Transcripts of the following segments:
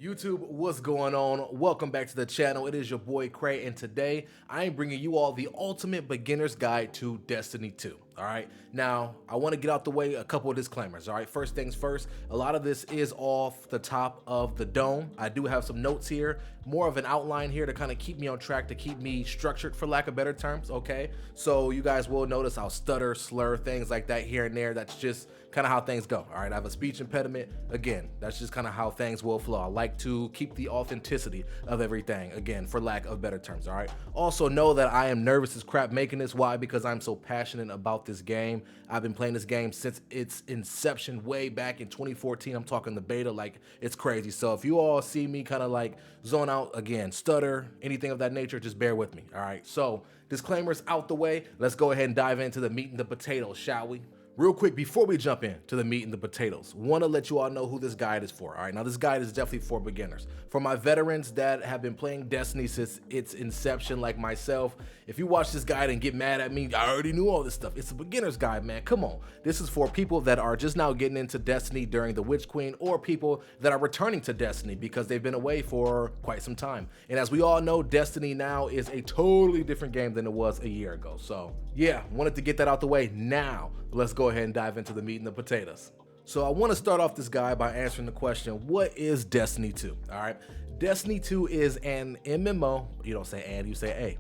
YouTube, what's going on? Welcome back to the channel. It is your boy Cray, and today I am bringing you all the ultimate beginner's guide to Destiny 2. All right, now I want to get out the way a couple of disclaimers. All right, first things first, a lot of this is off the top of the dome. I do have some notes here, more of an outline here to kind of keep me on track, to keep me structured, for lack of better terms. Okay, so you guys will notice I'll stutter, slur, things like that here and there. That's just kind of how things go. All right, I have a speech impediment. Again, that's just kind of how things will flow. I like to keep the authenticity of everything, again, for lack of better terms. All right, also know that I am nervous as crap making this. Why? Because I'm so passionate about this game. I've been playing this game since its inception way back in 2014. I'm talking the beta, like it's crazy. So if you all see me kind of like zone out, again, stutter, anything of that nature, just bear with me. All right, so disclaimers out the way. Let's go ahead and dive into the meat and the potatoes, shall we? Real quick, before we jump in to the meat and the potatoes, want to let you all know who this guide is for. All right, now this guide is definitely for beginners. For my veterans that have been playing Destiny since its inception, like myself, if you watch this guide and get mad at me, I already knew all this stuff. It's a beginner's guide, man. Come on. This is for people that are just now getting into Destiny during the Witch Queen, or people that are returning to Destiny because they've been away for quite some time. And as we all know, Destiny now is a totally different game than it was a year ago. So yeah, wanted to get that out the way. Now let's go ahead and dive into the meat and the potatoes. So I want to start off this guide by answering the question, what is Destiny 2? All right, Destiny 2 is an MMO. You don't say and, you say a.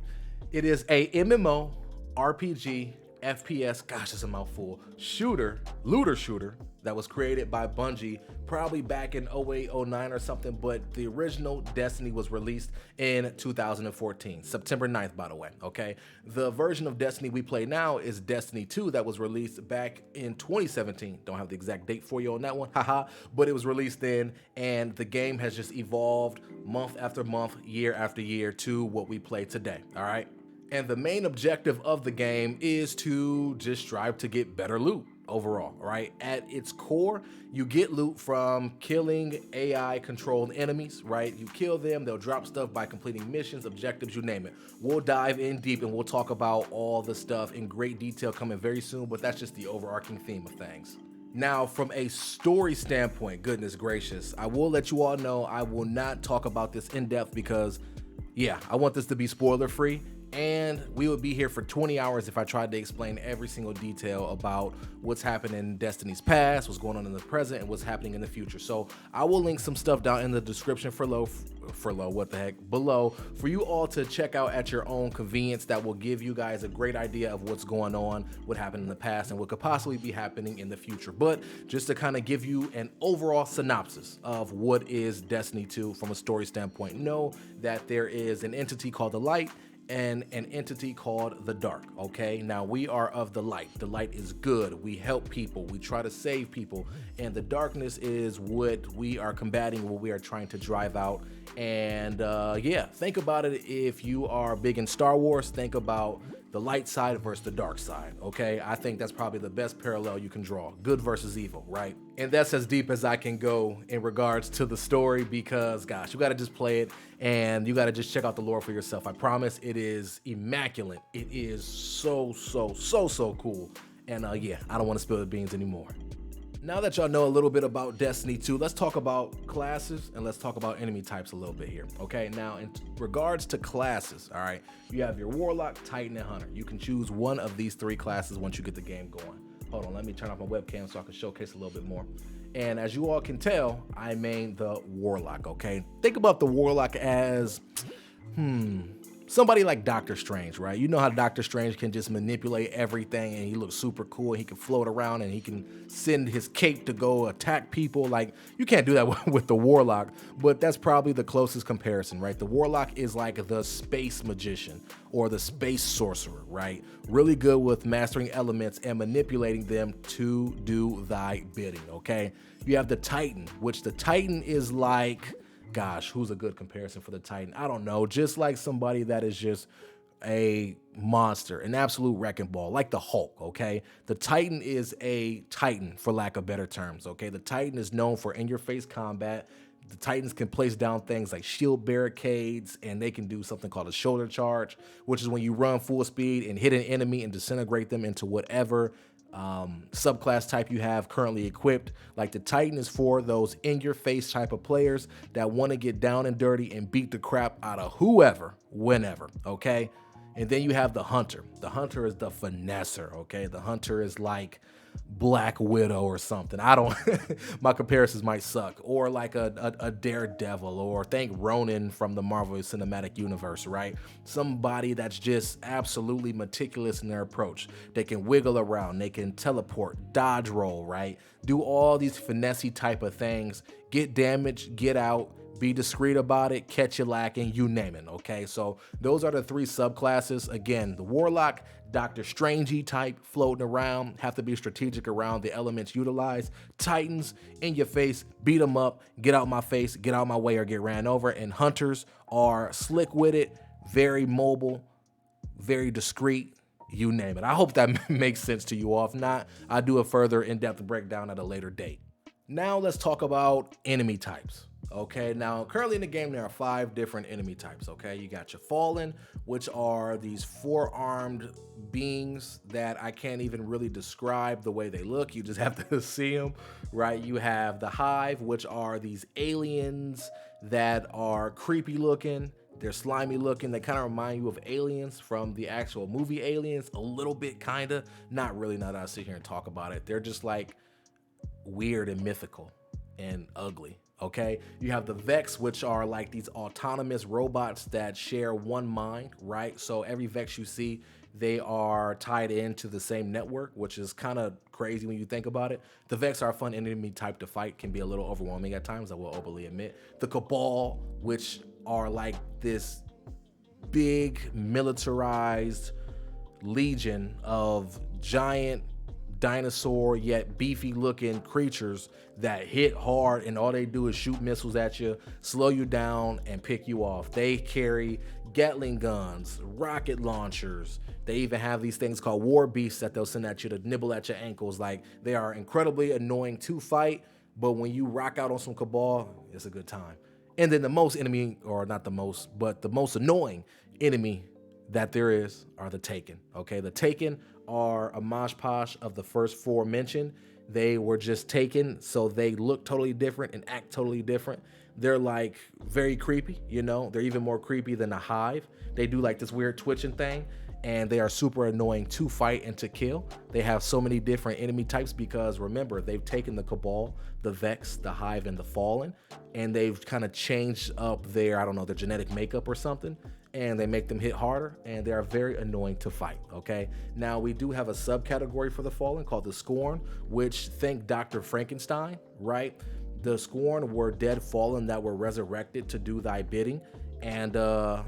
It is a MMO RPG FPS, gosh, it's a mouthful, looter shooter that was created by Bungie probably back in 08, 09 or something, but the original Destiny was released in 2014, September 9th, by the way, okay? The version of Destiny we play now is Destiny 2 that was released back in 2017. Don't have the exact date for you on that one, haha, but it was released then, and the game has just evolved month after month, year after year to what we play today, all right? And the main objective of the game is to just strive to get better loot overall, right? At its core, you get loot from killing AI controlled enemies, right? You kill them, they'll drop stuff by completing missions, objectives, you name it. We'll dive in deep and we'll talk about all the stuff in great detail coming very soon, but that's just the overarching theme of things. Now, from a story standpoint, goodness gracious, I will let you all know I will not talk about this in depth because, yeah, I want this to be spoiler free. And we would be here for 20 hours if I tried to explain every single detail about what's happening in Destiny's past, what's going on in the present, and what's happening in the future. So I will link some stuff down in the description below for you all to check out at your own convenience. That will give you guys a great idea of what's going on, what happened in the past, and what could possibly be happening in the future. But just to kind of give you an overall synopsis of what is Destiny 2 from a story standpoint, know that there is an entity called the Light and an entity called the Dark. Okay, now we are of the light. The light is good. We help people, we try to save people, and the darkness is what we are combating, what we are trying to drive out. And yeah, think about it. If you are big in Star Wars, think about the light side versus the dark side. Okay, I think that's probably the best parallel you can draw, good versus evil, right? And that's as deep as I can go in regards to the story, because gosh, you got to just play it and you got to just check out the lore for yourself. I promise, it is immaculate. It is so cool. And yeah, I don't want to spill the beans anymore. Now that y'all know a little bit about Destiny 2, let's talk about classes and let's talk about enemy types a little bit here. Okay, now in regards to classes, all right, you have your Warlock, Titan, and Hunter. You can choose one of these three classes once you get the game going. Hold on, let me turn off my webcam so I can showcase a little bit more. And as you all can tell, I main the Warlock, okay? Think about the Warlock as, somebody like Doctor Strange, right? You know how Doctor Strange can just manipulate everything and he looks super cool. He can float around and he can send his cape to go attack people. Like, you can't do that with the Warlock, but that's probably the closest comparison, right? The Warlock is like the space magician or the space sorcerer, right? Really good with mastering elements and manipulating them to do thy bidding, okay? You have the Titan, which the Titan is like, gosh, who's a good comparison for the Titan? I don't know, just like somebody that is just a monster, an absolute wrecking ball, like the Hulk, okay? The Titan is a Titan, for lack of better terms, okay? The Titan is known for in-your-face combat. The Titans can place down things like shield barricades, and they can do something called a shoulder charge, which is when you run full speed and hit an enemy and disintegrate them into whatever subclass type you have currently equipped. Like the Titan is for those in-your-face type of players that want to get down and dirty and beat the crap out of whoever, whenever, okay? And then you have the Hunter. The Hunter is the finesser, okay? The Hunter is like Black Widow or something. I don't, my comparisons might suck. Or like a Daredevil, or think Ronin from the Marvel Cinematic Universe, right? Somebody that's just absolutely meticulous in their approach. They can wiggle around, they can teleport, dodge roll, right? Do all these finessey type of things, get damage, get out, be discreet about it, catch you lacking, you name it, okay? So those are the three subclasses. Again, the Warlock, Doctor Strangey type, floating around, have to be strategic around the elements utilized. Titans, in your face, beat them up, get out my face, get out my way, or get ran over. And Hunters are slick with it, very mobile, very discreet, you name it. I hope that makes sense to you all. If not, I'll do a further in-depth breakdown at a later date. Now let's talk about enemy types. Okay, now currently in the game there are 5 different enemy types. Okay, you got your Fallen, which are these 4-armed beings that I can't even really describe the way they look. You just have to see them, right? You have the Hive, which are these aliens that are creepy looking. They're slimy looking. They kind of remind you of aliens from the actual movie Aliens, a little bit, kind of. Not really, now that I sit here and talk about it. They're just like weird and mythical and ugly. Okay, you have the Vex, which are like these autonomous robots that share one mind, right? So every Vex you see, they are tied into the same network, which is kind of crazy when you think about it. The Vex are a fun enemy type to fight, can be a little overwhelming at times, I will openly admit. The Cabal, which are like this big militarized legion of giant dinosaur yet beefy looking creatures that hit hard, and all they do is shoot missiles at you, slow you down, and pick you off. They carry Gatling guns, rocket launchers. They even have these things called war beasts that they'll send at you to nibble at your ankles. Like, they are incredibly annoying to fight, but when you rock out on some Cabal, it's a good time. And then the most enemy, or not the most, but the most annoying enemy that there is are the Taken. Okay, the Taken are a mosh posh of the first 4 mentioned. They were just taken, so they look totally different and act totally different. They're like very creepy, you know? They're even more creepy than a Hive. They do like this weird twitching thing, and they are super annoying to fight and to kill. They have so many different enemy types because remember, they've taken the Cabal, the Vex, the Hive, and the Fallen, and they've kind of changed up their, I don't know, their genetic makeup or something, and they make them hit harder, and they are very annoying to fight, okay? Now, we do have a subcategory for the Fallen called the Scorn, which, think Dr. Frankenstein, right? The Scorn were dead Fallen that were resurrected to do thy bidding, and they're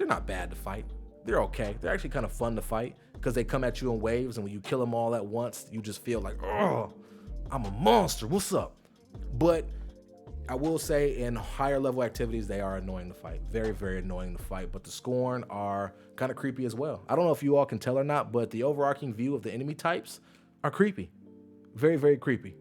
not bad to fight. They're okay. They're actually kind of fun to fight because they come at you in waves, and when you kill them all at once, you just feel like, oh, I'm a monster, what's up? But I will say in higher level activities, they are annoying to fight. Very, very annoying to fight. But the Scorn are kind of creepy as well. I don't know if you all can tell or not, but the overarching view of the enemy types are creepy. Very, very creepy.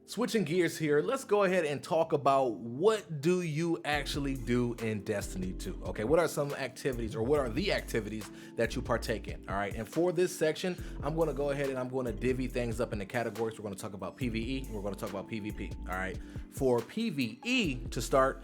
Switching gears here, let's go ahead and talk about what do you actually do in Destiny 2. Okay, what are some activities, or what are the activities that you partake in? All right, and for this section, I'm going to go ahead and I'm going to divvy things up into categories. We're going to talk about PvE, and we're going to talk about PvP. All right, for PvE to start,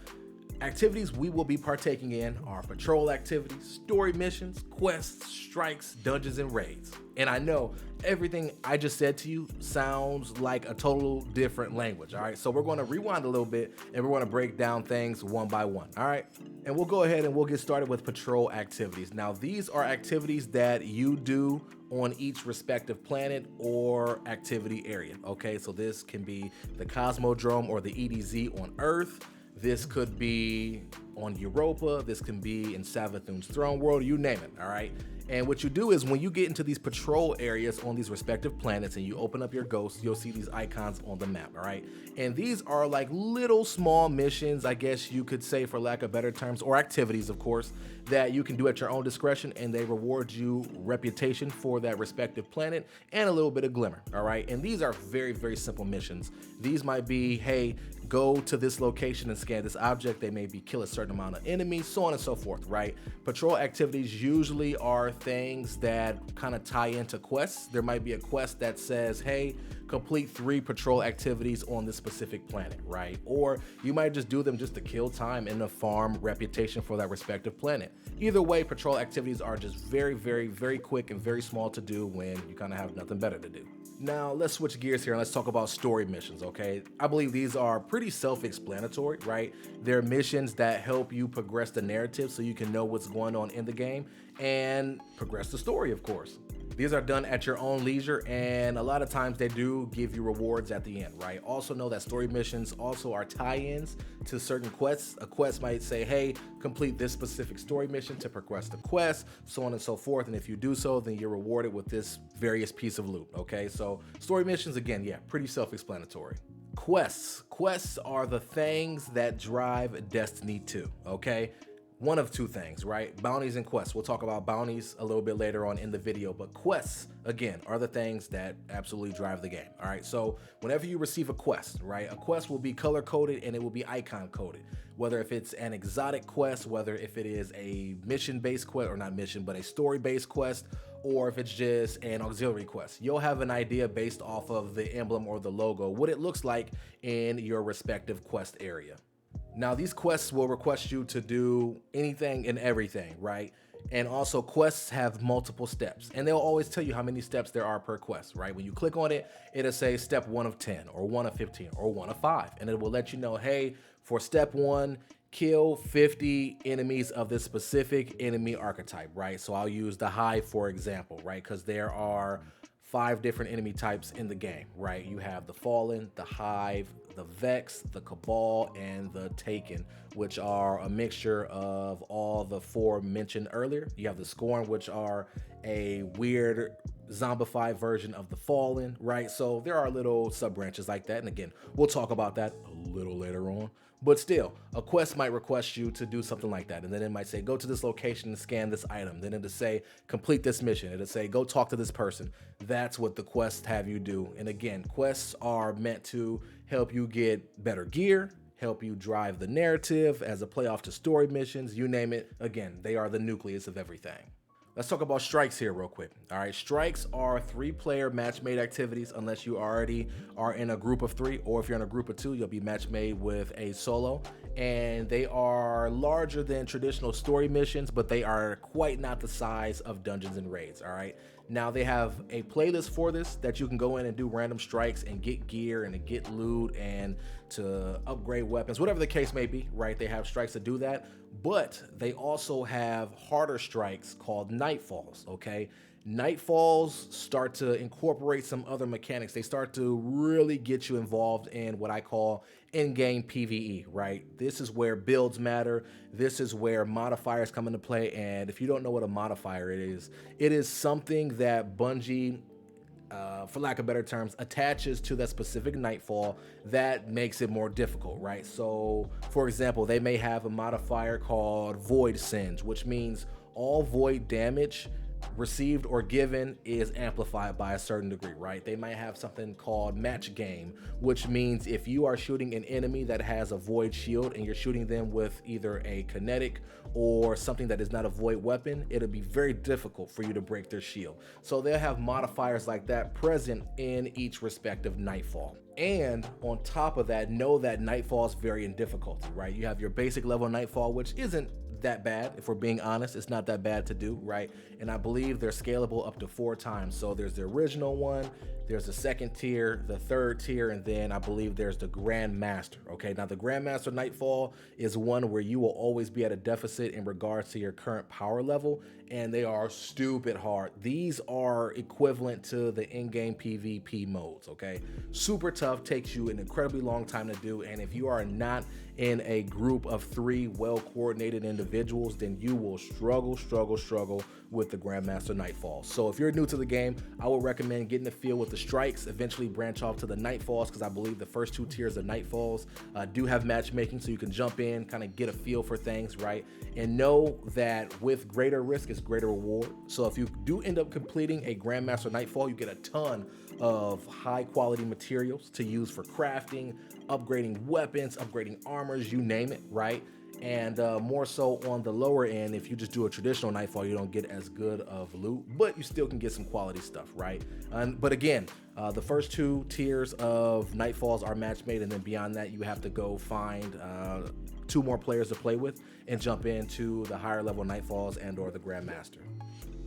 activities we will be partaking in are patrol activities, story missions, quests, strikes, dungeons, and raids. And I know everything I just said to you sounds like a total different language, all right? So we're gonna rewind a little bit, and we're gonna break down things one by one, all right? And we'll go ahead and we'll get started with patrol activities. Now, these are activities that you do on each respective planet or activity area, okay? So this can be the Cosmodrome or the EDZ on Earth. This could be on Europa. This can be in Savathun's throne world, you name it, all right? And what you do is when you get into these patrol areas on these respective planets and you open up your ghosts, you'll see these icons on the map, all right? And these are like little small missions, I guess you could say, for lack of better terms, or activities, of course, that you can do at your own discretion, and they reward you reputation for that respective planet and a little bit of glimmer, all right? And these are very, very simple missions. These might be, hey, go to this location and scan this object. They may be kill a certain certain amount of enemies, so on and so forth, right? Patrol activities usually are things that kind of tie into quests. There might be a quest that says, hey, complete 3 patrol activities on this specific planet, right? Or you might just do them just to kill time and to farm reputation for that respective planet. Either way, patrol activities are just very, very, very quick and very small to do when you kind of have nothing better to do. Now, let's switch gears here and let's talk about story missions, okay? I believe these are pretty self-explanatory, right? They're missions that help you progress the narrative so you can know what's going on in the game and progress the story, of course. These are done at your own leisure, and a lot of times they do give you rewards at the end, right? Also know that story missions also are tie-ins to certain quests. A quest might say, hey, complete this specific story mission to progress the quest, so on and so forth. And if you do so, then you're rewarded with this various piece of loot, okay? So story missions, again, yeah, pretty self-explanatory. Quests are the things that drive Destiny 2, okay? One of 2 things, right? Bounties and quests. We'll talk about bounties a little bit later on in the video, but quests, again, are the things that absolutely drive the game, all right? So whenever you receive a quest, right, a quest will be color-coded and it will be icon-coded. Whether if it's an exotic quest, whether if it is a mission-based quest, or not mission, but a story-based quest, or if it's just an auxiliary quest. You'll have an idea based off of the emblem or the logo, what it looks like in your respective quest area. Now, these quests will request you to do anything and everything, right? And also quests have multiple steps, and they'll always tell you how many steps there are per quest, right? When you click on it, it'll say step 1 of 10 or 1 of 15 or 1 of 5. And it will let you know, hey, for step 1, kill 50 enemies of this specific enemy archetype, right? So I'll use the Hive, for example, right? Because there are 5 different enemy types in the game, right? You have the Fallen, the Hive, the Vex, the Cabal, and the Taken, which are a mixture of all the 4 mentioned earlier. You have the Scorn, which are a weird zombified version of the Fallen, right? So there are little sub branches like that. And again, we'll talk about that a little later on. But still, a quest might request you to do something like that. And then it might say, go to this location and scan this item. Then it'll say, complete this mission. It'll say, go talk to this person. That's what the quests have you do. And again, quests are meant to help you get better gear, help you drive the narrative as a playoff to story missions, you name it. Again, they are the nucleus of everything. Let's talk about strikes here real quick. All right, strikes are 3-player match-made activities unless you already are in a group of 3, or if you're in a group of 2, you'll be match-made with a solo. And they are larger than traditional story missions, but they are quite not the size of dungeons and raids, all right? Now they have a playlist for this that you can go in and do random strikes and get gear and to get loot and to upgrade weapons, whatever the case may be, right? They have strikes to do that, but they also have harder strikes called Nightfalls, okay? Nightfalls start to incorporate some other mechanics. They start to really get you involved in what I call in-game PvE, right? This is where builds matter. This is where modifiers come into play. And if you don't know what a modifier it is something that Bungie, for lack of better terms, attaches to that specific Nightfall that makes it more difficult, right? So, for example, they may have a modifier called Void Singe, which means all void damage received or given is amplified by a certain degree, right? They might have something called match game, which means if you are shooting an enemy that has a void shield and you're shooting them with either a kinetic or something that is not a void weapon, it'll be very difficult for you to break their shield. So they'll have modifiers like that present in each respective Nightfall. And on top of that, know that Nightfalls vary in difficulty, right? You have your basic level Nightfall, which isn't that bad. If we're being honest, it's not that bad to do, right? And I believe they're scalable up to 4 times. So there's the original one, there's the second tier, the third tier, and then I believe there's the Grandmaster. Okay, now the Grandmaster Nightfall is one where you will always be at a deficit in regards to your current power level, and they are stupid hard. These are equivalent to the in-game PvP modes, okay? Super tough, takes you an incredibly long time to do, and if you are not in a group of 3 well-coordinated individuals, then you will struggle with the Grandmaster Nightfall. So if you're new to the game, I would recommend getting the feel with the strikes, eventually branch off to the Nightfalls, because I believe the first 2 tiers of Nightfalls do have matchmaking, so you can jump in, kind of get a feel for things, right? And know that with greater risk is greater reward. So if you do end up completing a Grandmaster Nightfall, you get a ton of high quality materials to use for crafting, upgrading weapons, upgrading armors, you name it, right? And more so on the lower end, if you just do a traditional Nightfall, you don't get as good of loot, but you still can get some quality stuff, right? But again, the first 2 tiers of Nightfalls are match made, and then beyond that, you have to go find 2 more players to play with and jump into the higher level Nightfalls and or the Grandmaster.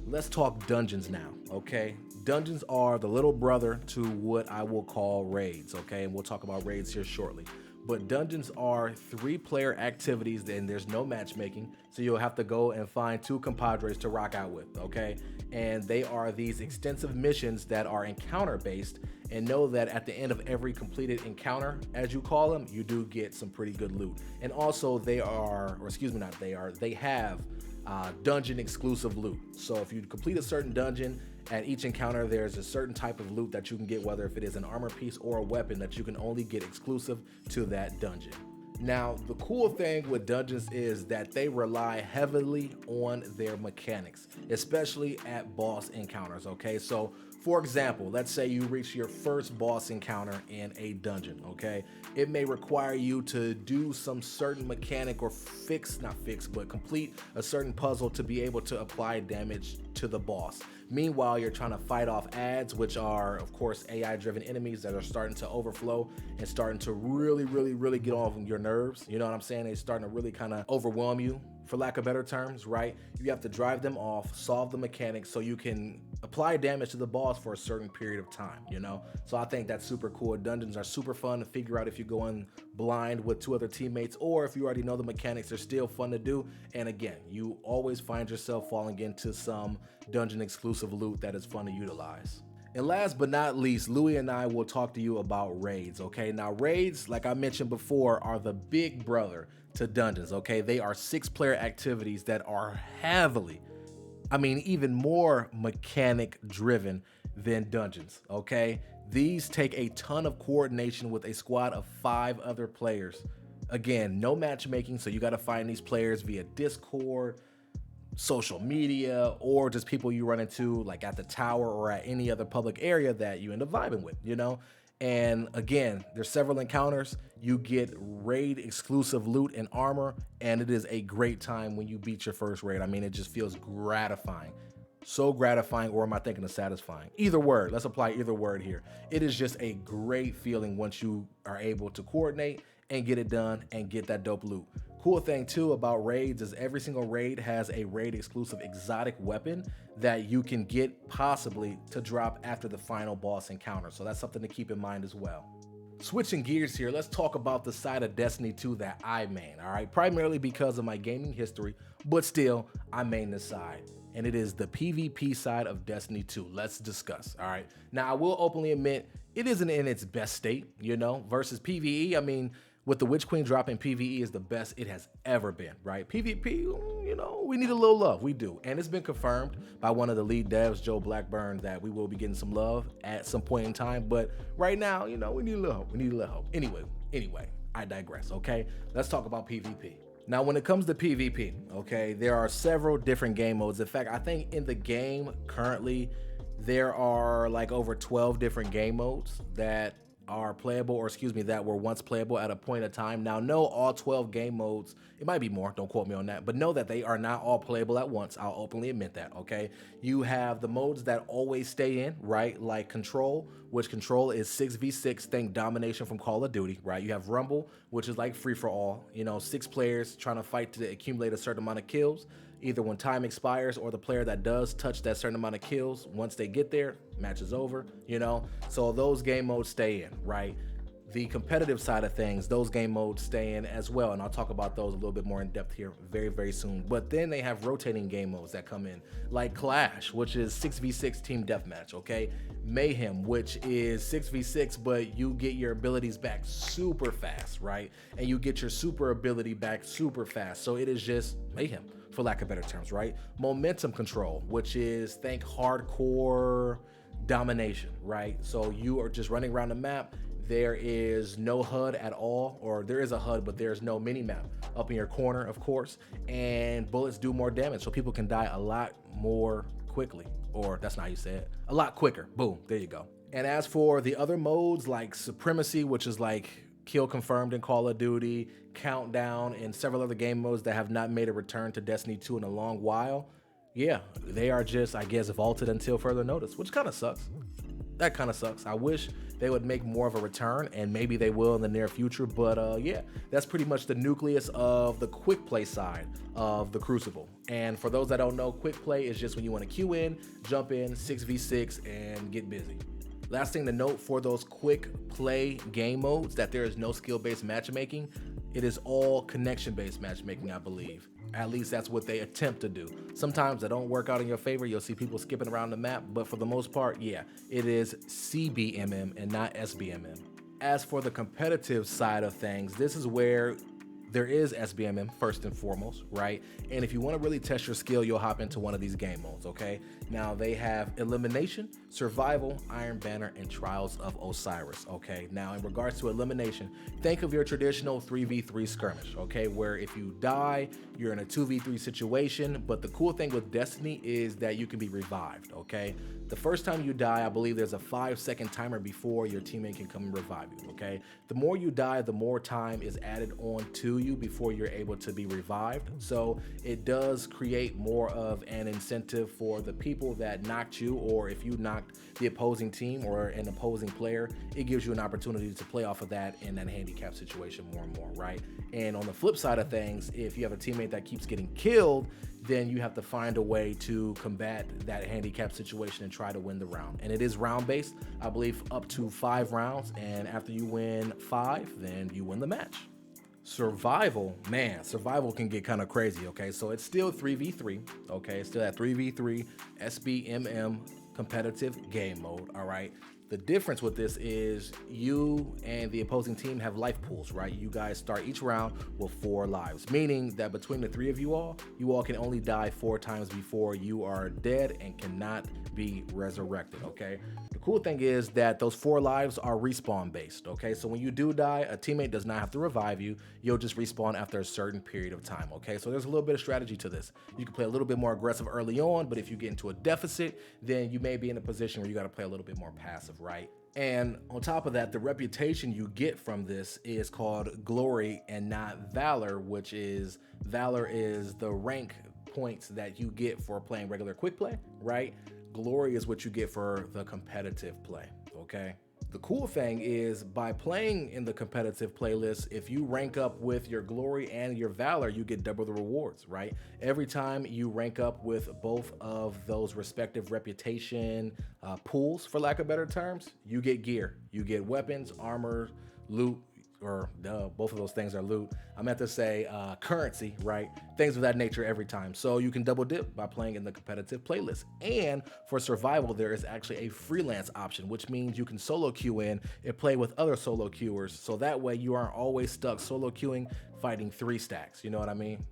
Let's talk dungeons now, okay? Dungeons are the little brother to what I will call raids, okay? And we'll talk about raids here shortly. But dungeons are 3-player activities, and there's no matchmaking, so you'll have to go and find 2 compadres to rock out with, okay? And they are these extensive missions that are encounter based, and know that at the end of every completed encounter, as you call them, you do get some pretty good loot. And also they have dungeon exclusive loot. So if you complete a certain dungeon, at each encounter there's a certain type of loot that you can get, whether if it is an armor piece or a weapon, that you can only get exclusive to that dungeon. Now, the cool thing with dungeons is that they rely heavily on their mechanics, especially at boss encounters, okay? So for example, let's say you reach your first boss encounter in a dungeon, okay? It may require you to do some certain mechanic or complete a certain puzzle to be able to apply damage to the boss. Meanwhile, you're trying to fight off ads, which are, of course, AI-driven enemies that are starting to overflow and starting to really get on your nerves. You know what I'm saying? They're starting to really kind of overwhelm you, for lack of better terms, right? You have to drive them off, solve the mechanics so you can apply damage to the boss for a certain period of time, you know? So I think that's super cool. Dungeons are super fun to figure out if you're going blind with 2 other teammates, or if you already know the mechanics, they're still fun to do. And again, you always find yourself falling into some dungeon exclusive loot that is fun to utilize. And last but not least, Louis and I will talk to you about raids, okay? Now raids, like I mentioned before, are the big brother to dungeons, okay? They are 6-player activities that are heavily, even more mechanic driven than dungeons, okay? These take a ton of coordination with a squad of 5 other players. Again, no matchmaking, so you gotta find these players via Discord, social media, or just people you run into like at the tower or at any other public area that you end up vibing with, you know? And again, there's several encounters. You get raid exclusive loot and armor, and it is a great time when you beat your first raid. It just feels gratifying. So gratifying, or am I thinking of satisfying? Either word, let's apply either word here. It is just a great feeling once you are able to coordinate and get it done and get that dope loot. Cool thing too about raids is every single raid has a raid exclusive exotic weapon that you can get possibly to drop after the final boss encounter. So that's something to keep in mind as well. Switching gears here, let's talk about the side of Destiny 2 that I main, all right? Primarily because of my gaming history, but still, I main this side. And it is the PvP side of Destiny 2. Let's discuss, all right? Now, I will openly admit, it isn't in its best state, you know, versus PvE. With the Witch Queen dropping, PvE is the best it has ever been, right? PvP, you know, we need a little love, we do. And it's been confirmed by one of the lead devs, Joe Blackburn, that we will be getting some love at some point in time. But right now, you know, we need a little hope, Anyway, I digress, okay? Let's talk about PvP. Now, when it comes to PvP, okay, there are several different game modes. In fact, I think in the game currently, there are like over 12 different game modes that are playable, that were once playable at a point of time. Now, no, all 12 game modes, it might be more, don't quote me on that, but know that they are not all playable at once. I'll openly admit that, okay? You have the modes that always stay in, right? Like Control, which Control is 6v6, think Domination from Call of Duty, right? You have Rumble, which is like free for all, you know, 6 players trying to fight to accumulate a certain amount of kills. Either when time expires or the player that does touch that certain amount of kills, once they get there, match is over, you know? So those game modes stay in, right? The competitive side of things, those game modes stay in as well, and I'll talk about those a little bit more in depth here very soon. But then they have rotating game modes that come in, like Clash, which is 6v6 team deathmatch, okay? Mayhem, which is 6v6, but you get your abilities back super fast, right? And you get your super ability back super fast, so it is just mayhem, for lack of better terms, right? Momentum Control, which is, think hardcore domination, right? So you are just running around the map. There is no HUD at all, or there is a HUD, but there's no mini map up in your corner, of course, and bullets do more damage, so people can die a lot more quickly, or that's not how you say it, a lot quicker. Boom, there you go. And as for the other modes like Supremacy, which is like Kill Confirmed in Call of Duty, Countdown, and several other game modes that have not made a return to Destiny 2 in a long while, yeah, they are just, I guess, vaulted until further notice, which kind of sucks. That kind of sucks. I wish they would make more of a return, and maybe they will in the near future, but yeah, that's pretty much the nucleus of the quick play side of the Crucible. And for those that don't know, quick play is just when you want to queue in, jump in, 6v6, and get busy. Last thing to note for those quick play game modes, that there is no skill-based matchmaking. It is all connection-based matchmaking, I believe. At least that's what they attempt to do. Sometimes that don't work out in your favor. You'll see people skipping around the map, but for the most part, yeah, it is CBMM and not SBMM. As for the competitive side of things, this is where there is SBMM first and foremost, right? And if you want to really test your skill, you'll hop into one of these game modes, okay? Now they have Elimination, Survival, Iron Banner, and Trials of Osiris, okay? Now in regards to Elimination, think of your traditional 3v3 skirmish, okay? Where if you die, you're in a 2v3 situation, but the cool thing with Destiny is that you can be revived, okay? The first time you die, I believe there's a 5-second timer before your teammate can come and revive you, okay? The more you die, the more time is added on to you before you're able to be revived. So it does create more of an incentive for the people that knocked you, or if you knocked the opposing team or an opposing player, it gives you an opportunity to play off of that in that handicap situation more and more, right? And on the flip side of things, if you have a teammate that keeps getting killed, then you have to find a way to combat that handicap situation and try to win the round. And it is round based, I believe up to 5 rounds. And after you win 5, then you win the match. Survival, man, survival can get kind of crazy, okay? So it's still 3v3, okay? It's still that 3v3 SBMM competitive game mode, all right? The difference with this is you and the opposing team have life pools, right? You guys start each round with 4 lives, meaning that between the 3 of you all can only die 4 times before you are dead and cannot be resurrected, okay? The cool thing is that those 4 lives are respawn based, okay? So when you do die, a teammate does not have to revive you. You'll just respawn after a certain period of time, okay? So there's a little bit of strategy to this. You can play a little bit more aggressive early on, but if you get into a deficit, then you may be in a position where you got to play a little bit more passive, right? And on top of that, the reputation you get from this is called glory and not valor, which is valor is the rank points that you get for playing regular quick play, right? Glory is what you get for the competitive play, okay? The cool thing is by playing in the competitive playlist, if you rank up with your glory and your valor, you get double the rewards, right? Every time you rank up with both of those respective reputation pools, for lack of better terms, you get gear. You get weapons, armor, loot, or both of those things are loot. I meant to say currency, right? Things of that nature every time. So you can double dip by playing in the competitive playlist. And for survival, there is actually a freelance option, which means you can solo queue in and play with other solo queuers. So that way you aren't always stuck solo queuing, fighting 3 stacks. You know what I mean?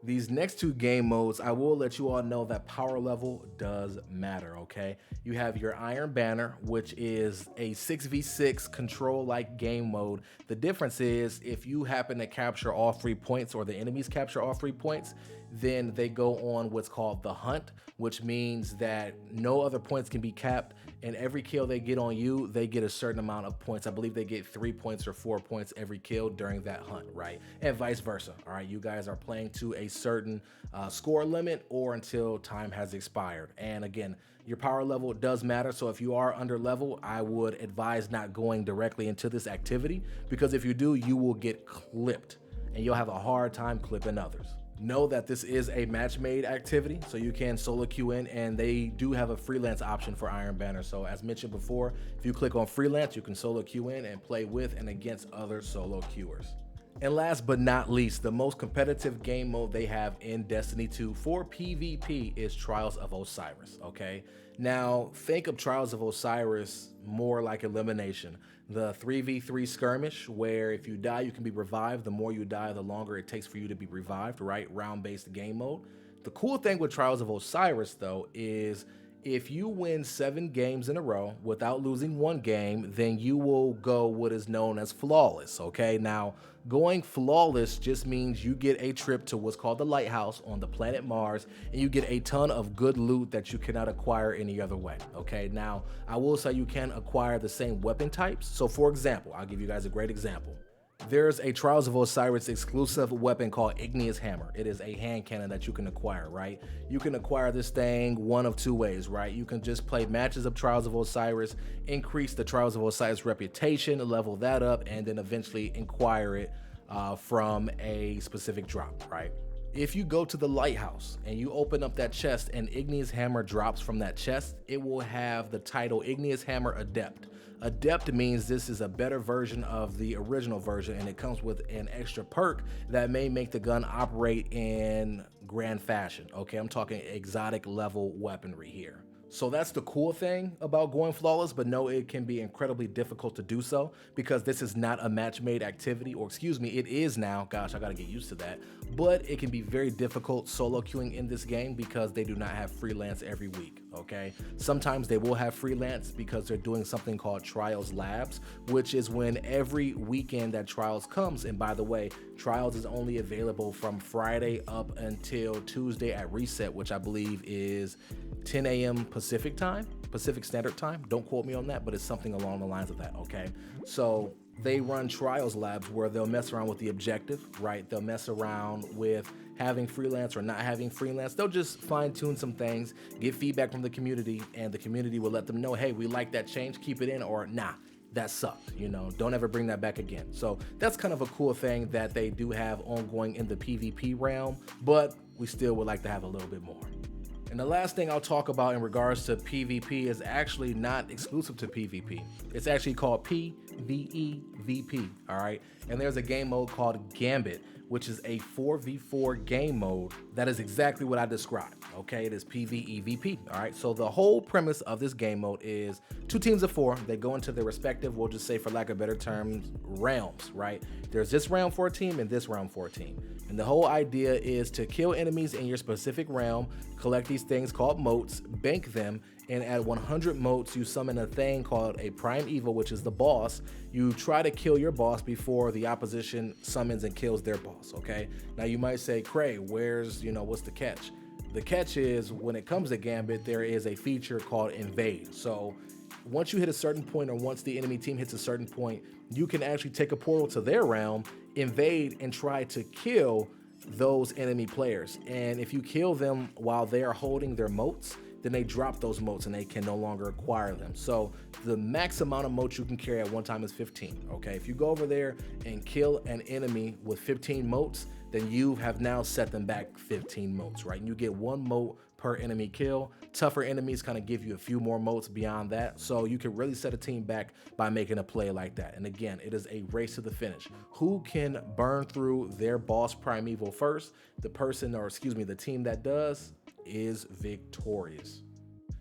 These next 2 game modes, I will let you all know that power level does matter, okay? You have your Iron Banner, which is a 6v6 control-like game mode. The difference is if you happen to capture all 3 points or the enemies capture all 3 points, then they go on what's called the hunt, which means that no other points can be capped, and every kill they get on you, they get a certain amount of points. I believe they get 3 points or 4 points every kill during that hunt, right? And vice versa, all right? You guys are playing to a certain score limit or until time has expired. And again, your power level does matter, so if you are under level, I would advise not going directly into this activity, because if you do, you will get clipped, and you'll have a hard time clipping others. Know that this is a match-made activity, so you can solo queue in, and they do have a freelance option for Iron Banner. So as mentioned before, if you click on freelance, you can solo queue in and play with and against other solo queuers. And last but not least, the most competitive game mode they have in Destiny 2 for PvP is Trials of Osiris, okay? Now, think of Trials of Osiris more like Elimination. The 3v3 skirmish, where if you die, you can be revived. The more you die, the longer it takes for you to be revived, right? Round-based game mode. The cool thing with Trials of Osiris, though, is if you win 7 games in a row without losing 1 game, then you will go what is known as flawless, okay? Now, going flawless just means you get a trip to what's called the Lighthouse on the planet Mars, and you get a ton of good loot that you cannot acquire any other way, okay? Now, I will say you can acquire the same weapon types. So, for example, I'll give you guys a great example. There's a Trials of Osiris exclusive weapon called Igneous Hammer. It is a hand cannon that you can acquire, right? You can acquire this thing one of two ways, right? You can just play matches of Trials of Osiris, increase the Trials of Osiris reputation, level that up, and then eventually acquire it from a specific drop, right? If you go to the lighthouse and you open up that chest and Igneous Hammer drops from that chest, it will have the title Igneous Hammer Adept. Adept means this is a better version of the original version, and it comes with an extra perk that may make the gun operate in grand fashion. Okay, I'm talking exotic level weaponry here. So that's the cool thing about going flawless, but no, it can be incredibly difficult to do so because this is not a match-made activity, or excuse me, it is now. Gosh, I gotta get used to that. But it can be very difficult solo queuing in this game because they do not have freelance every week, okay? Sometimes they will have freelance because they're doing something called Trials Labs, which is when every weekend that Trials comes, and by the way, Trials is only available from Friday up until Tuesday at reset, which I believe is 10 a.m. Pacific Standard Time. Don't quote me on that, but it's something along the lines of that, okay? So they run Trials Labs where they'll mess around with the objective, right? They'll mess around with having freelance or not having freelance. They'll just fine tune some things, get feedback from the community, and the community will let them know, hey, we like that change, keep it in, or nah, that sucked, you know, don't ever bring that back again. So that's kind of a cool thing that they do have ongoing in the PvP realm, but we still would like to have a little bit more. And the last thing I'll talk about in regards to PvP is actually not exclusive to PvP. It's actually called PvEVP, all right? And there's a game mode called Gambit, which is a 4v4 game mode that is exactly what I described, okay? It is PvEVP, all right? So the whole premise of this game mode is 2 teams of 4. They go into their respective, we'll just say for lack of better terms, realms, right? There's this realm for a team and this realm for a team. And the whole idea is to kill enemies in your specific realm, collect these things called motes, bank them, and at 100 motes, you summon a thing called a Prime Evil, which is the boss. You try to kill your boss before the opposition summons and kills their boss, okay? Now you might say, Cray, what's the catch? The catch is when it comes to Gambit, there is a feature called Invade. So once you hit a certain point, or once the enemy team hits a certain point, you can actually take a portal to their realm, invade, and try to kill those enemy players. And if you kill them while they are holding their motes, then they drop those motes and they can no longer acquire them. So the max amount of motes you can carry at one time is 15, okay? If you go over there and kill an enemy with 15 motes, then you have now set them back 15 motes, right? And you get 1 mote per enemy kill. Tougher enemies kind of give you a few more motes beyond that. So you can really set a team back by making a play like that. And again, it is a race to the finish. Who can burn through their boss Primeval first? The team that does is victorious.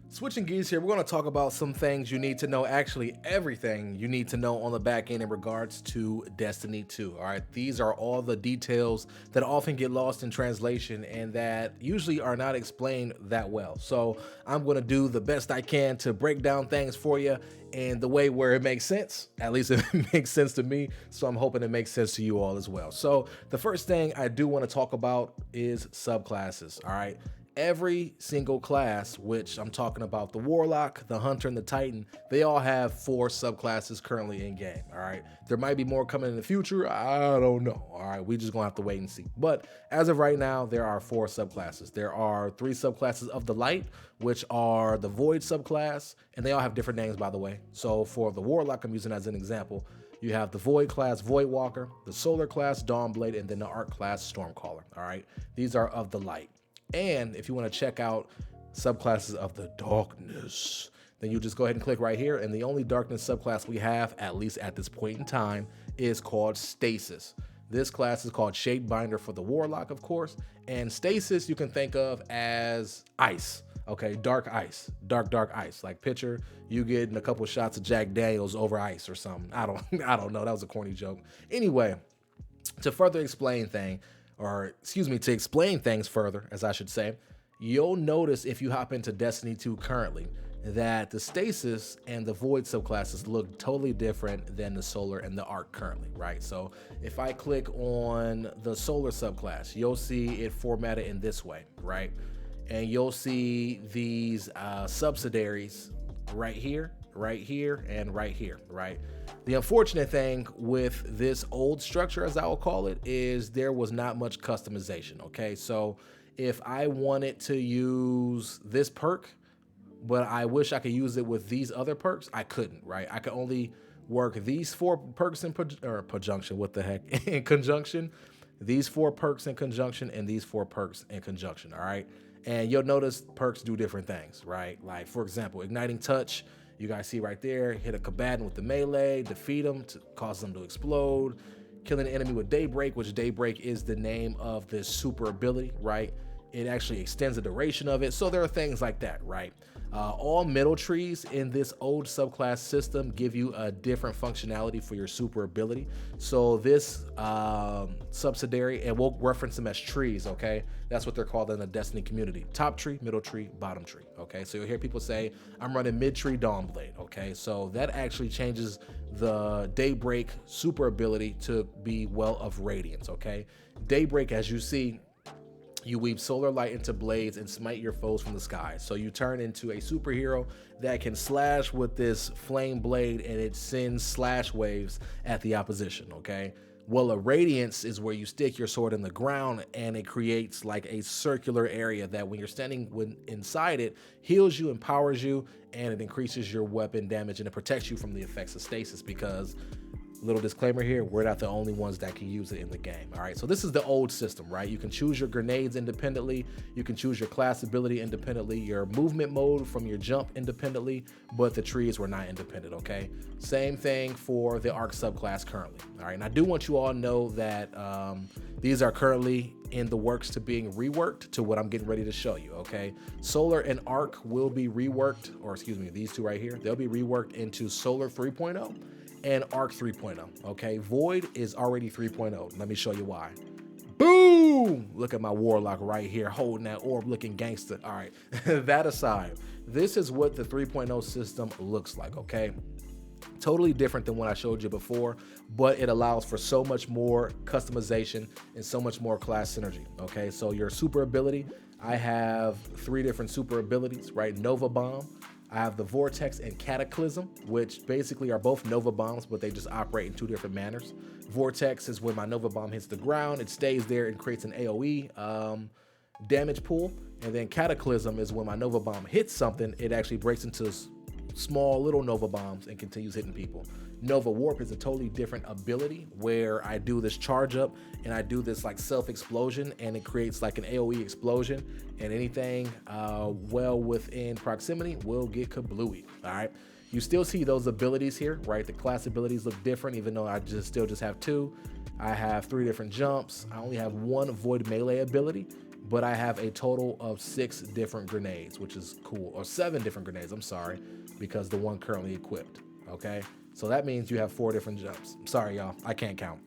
Switching gears here, we're going to talk about some things you need to know, actually everything you need to know on the back end in regards to Destiny 2. All right, these are all the details that often get lost in translation and that usually are not explained that well. So I'm going to do the best I can to break down things for you in the way where it makes sense. At least it makes sense to me, so I'm hoping it makes sense to you all as well. So the first thing I do want to talk about is subclasses. All right, every single class, which I'm talking about the Warlock, the Hunter, and the Titan, they all have 4 subclasses currently in game, all right? There might be more coming in the future, I don't know, all right? We just gonna have to wait and see. But as of right now, there are 4 subclasses. There are 3 subclasses of the Light, which are the Void subclass, and they all have different names, by the way. So for the Warlock, I'm using as an example, you have the Void class, Void Walker, the Solar class, Dawnblade, and then the Arc class, Stormcaller, all right? These are of the Light. And if you want to check out subclasses of the darkness, then you just go ahead and click right here. And the only darkness subclass we have, at least at this point in time, is called Stasis. This class is called Shadebinder for the Warlock, of course. And Stasis you can think of as ice. Okay, dark ice, dark ice. Like picture you getting a couple shots of Jack Daniels over ice or something. I don't know. That was a corny joke. Anyway, to further explain to explain things further, as I should say, you'll notice if you hop into Destiny 2 currently that the Stasis and the Void subclasses look totally different than the Solar and the Arc currently, right? So if I click on the Solar subclass, you'll see it formatted in this way, right? And you'll see these subsidiaries right here, right here, and right here, right? The unfortunate thing with this old structure, as I will call it, is there was not much customization, okay? So if I wanted to use this perk, but I wish I could use it with these other perks, I couldn't, right? I could only work these 4 perks in conjunction, what the heck, in conjunction, these 4 perks in conjunction, and these 4 perks in conjunction, all right? And you'll notice perks do different things, right? Like, for example, Igniting Touch, you guys see right there, hit a combatant with the melee, defeat them to cause them to explode, killing an enemy with Daybreak, which Daybreak is the name of this super ability, right? It actually extends the duration of it. So there are things like that, right? All middle trees in this old subclass system give you a different functionality for your super ability. So this subsidiary, and we'll reference them as trees, okay? That's what they're called in the Destiny community. Top tree, middle tree, bottom tree, okay? So you'll hear people say, I'm running mid tree Dawnblade, okay? So that actually changes the Daybreak super ability to be Well of Radiance, okay? Daybreak, as you see, you weave solar light into blades and smite your foes from the sky. So you turn into a superhero that can slash with this flame blade, and it sends slash waves at the opposition, okay? Well, a radiance is where you stick your sword in the ground, and it creates like a circular area that when you're standing inside it, heals you, empowers you, and it increases your weapon damage, and it protects you from the effects of stasis, because little disclaimer here, we're not the only ones that can use it in the game. All right, so this is the old system, right? You can choose your grenades independently, you can choose your class ability independently, your movement mode from your jump independently, but the trees were not independent, okay? Same thing for the Arc subclass currently. All right, and I do want you all to know that these are currently in the works to being reworked to what I'm getting ready to show you, okay? Solar and Arc will be reworked, or excuse me, these two right here, they'll be reworked into Solar 3.0 and Arc 3.0, okay? Void is already 3.0. Let me show you why. Boom! Look at my Warlock right here holding that orb looking gangster. All right, that aside, this is what the 3.0 system looks like, okay? Totally different than what I showed you before, but it allows for so much more customization and so much more class synergy, okay? So your super ability, I have 3 different super abilities, right? Nova Bomb, I have the Vortex and Cataclysm, which basically are both Nova Bombs, but they just operate in 2 different manners. Vortex is when my Nova Bomb hits the ground, it stays there and creates an AoE damage pool. And then Cataclysm is when my Nova Bomb hits something, it actually breaks into small little Nova Bombs and continues hitting people. Nova Warp is a totally different ability where I do this charge up and I do this like self-explosion, and it creates like an AoE explosion, and anything well within proximity will get kablooey, all right? You still see those abilities here, right? The class abilities look different, even though I still just have 2. I have 3 different jumps. I only have 1 void melee ability, but I have a total of 6 different grenades, which is cool, or 7 different grenades, I'm sorry, because the one currently equipped, okay? So that means you have 4 different jumps. Sorry, y'all, I can't count.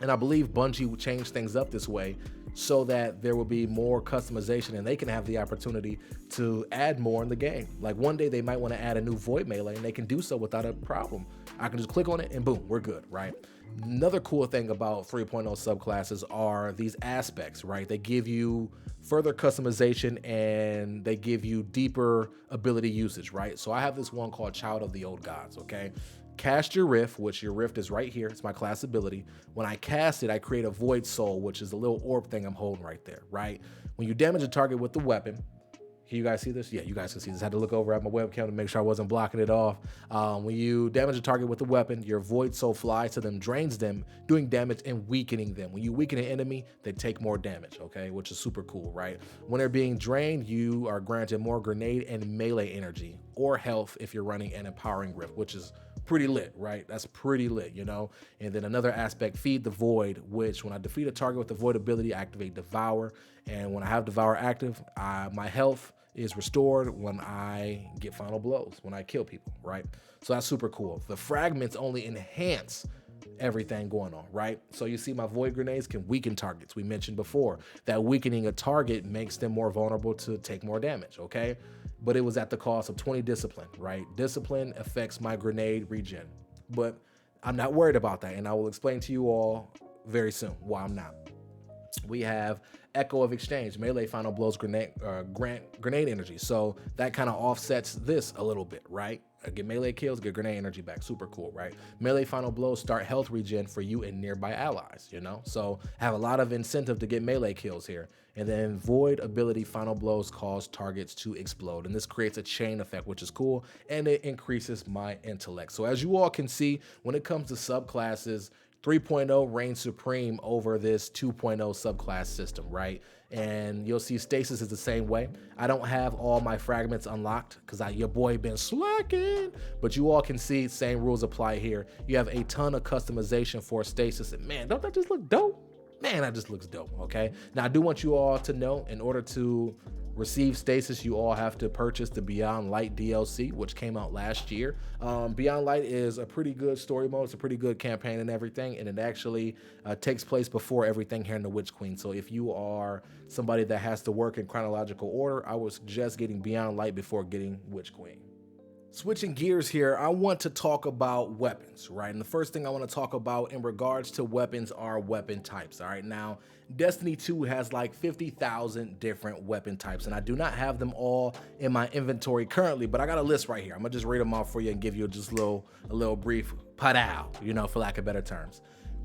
And I believe Bungie will change things up this way so that there will be more customization and they can have the opportunity to add more in the game. Like one day they might want to add a new Void Melee, and they can do so without a problem. I can just click on it and boom, we're good, right? Another cool thing about 3.0 subclasses are these aspects, right? They give you further customization and they give you deeper ability usage, right? So I have this one called Child of the Old Gods, okay? Cast your Rift, which your Rift is right here. It's my class ability. When I cast it, I create a Void Soul, which is a little orb thing I'm holding right there, right? When you damage a target with the weapon, can you guys see this? Yeah, you guys can see this. I had to look over at my webcam to make sure I wasn't blocking it off. When you damage a target with a weapon, your Void Soul flies to them, drains them, doing damage and weakening them. When you weaken an enemy, they take more damage, okay? Which is super cool, right? When they're being drained, you are granted more grenade and melee energy or health if you're running an Empowering Rift, which is pretty lit, right? That's pretty lit, you know? And then another aspect, Feed the Void, which when I defeat a target with the Void ability, I activate Devour. And when I have Devour active, my health is restored when I get final blows, when I kill people, right? So that's super cool. The fragments only enhance everything going on, right? So you see my Void Grenades can weaken targets. We mentioned before that weakening a target makes them more vulnerable to take more damage, okay? But it was at the cost of 20 discipline, right? Discipline affects my grenade regen, but I'm not worried about that. And I will explain to you all very soon why I'm not. We have Echo of Exchange. Melee final blows grant grenade energy. So that kind of offsets this a little bit, right? Get melee kills, get grenade energy back. Super cool, right? Melee final blows start health regen for you and nearby allies, you know? So have a lot of incentive to get melee kills here. And then Void ability final blows cause targets to explode. And this creates a chain effect, which is cool. And it increases my intellect. So as you all can see, when it comes to subclasses, 3.0 reigns supreme over this 2.0 subclass system, right? And you'll see stasis is the same way. I don't have all my fragments unlocked because your boy been slacking, but you all can see same rules apply here. You have a ton of customization for stasis, and man, don't that just look dope? Man, that just looks dope, okay? Now, I do want you all to know, in order to receive stasis, you all have to purchase the Beyond Light DLC, which came out last year. Beyond Light is a pretty good story mode. It's a pretty good campaign and everything, and it actually takes place before everything here in the Witch Queen. So if you are somebody that has to work in chronological order, I would suggest getting Beyond Light before getting Witch Queen. Switching gears here, I want to talk about weapons, right? And the first thing I want to talk about in regards to weapons are weapon types, all right? Now, Destiny 2 has like 50,000 different weapon types, and I do not have them all in my inventory currently, but I got a list right here. I'm gonna just read them off for you and give you just a little brief pow, you know, for lack of better terms.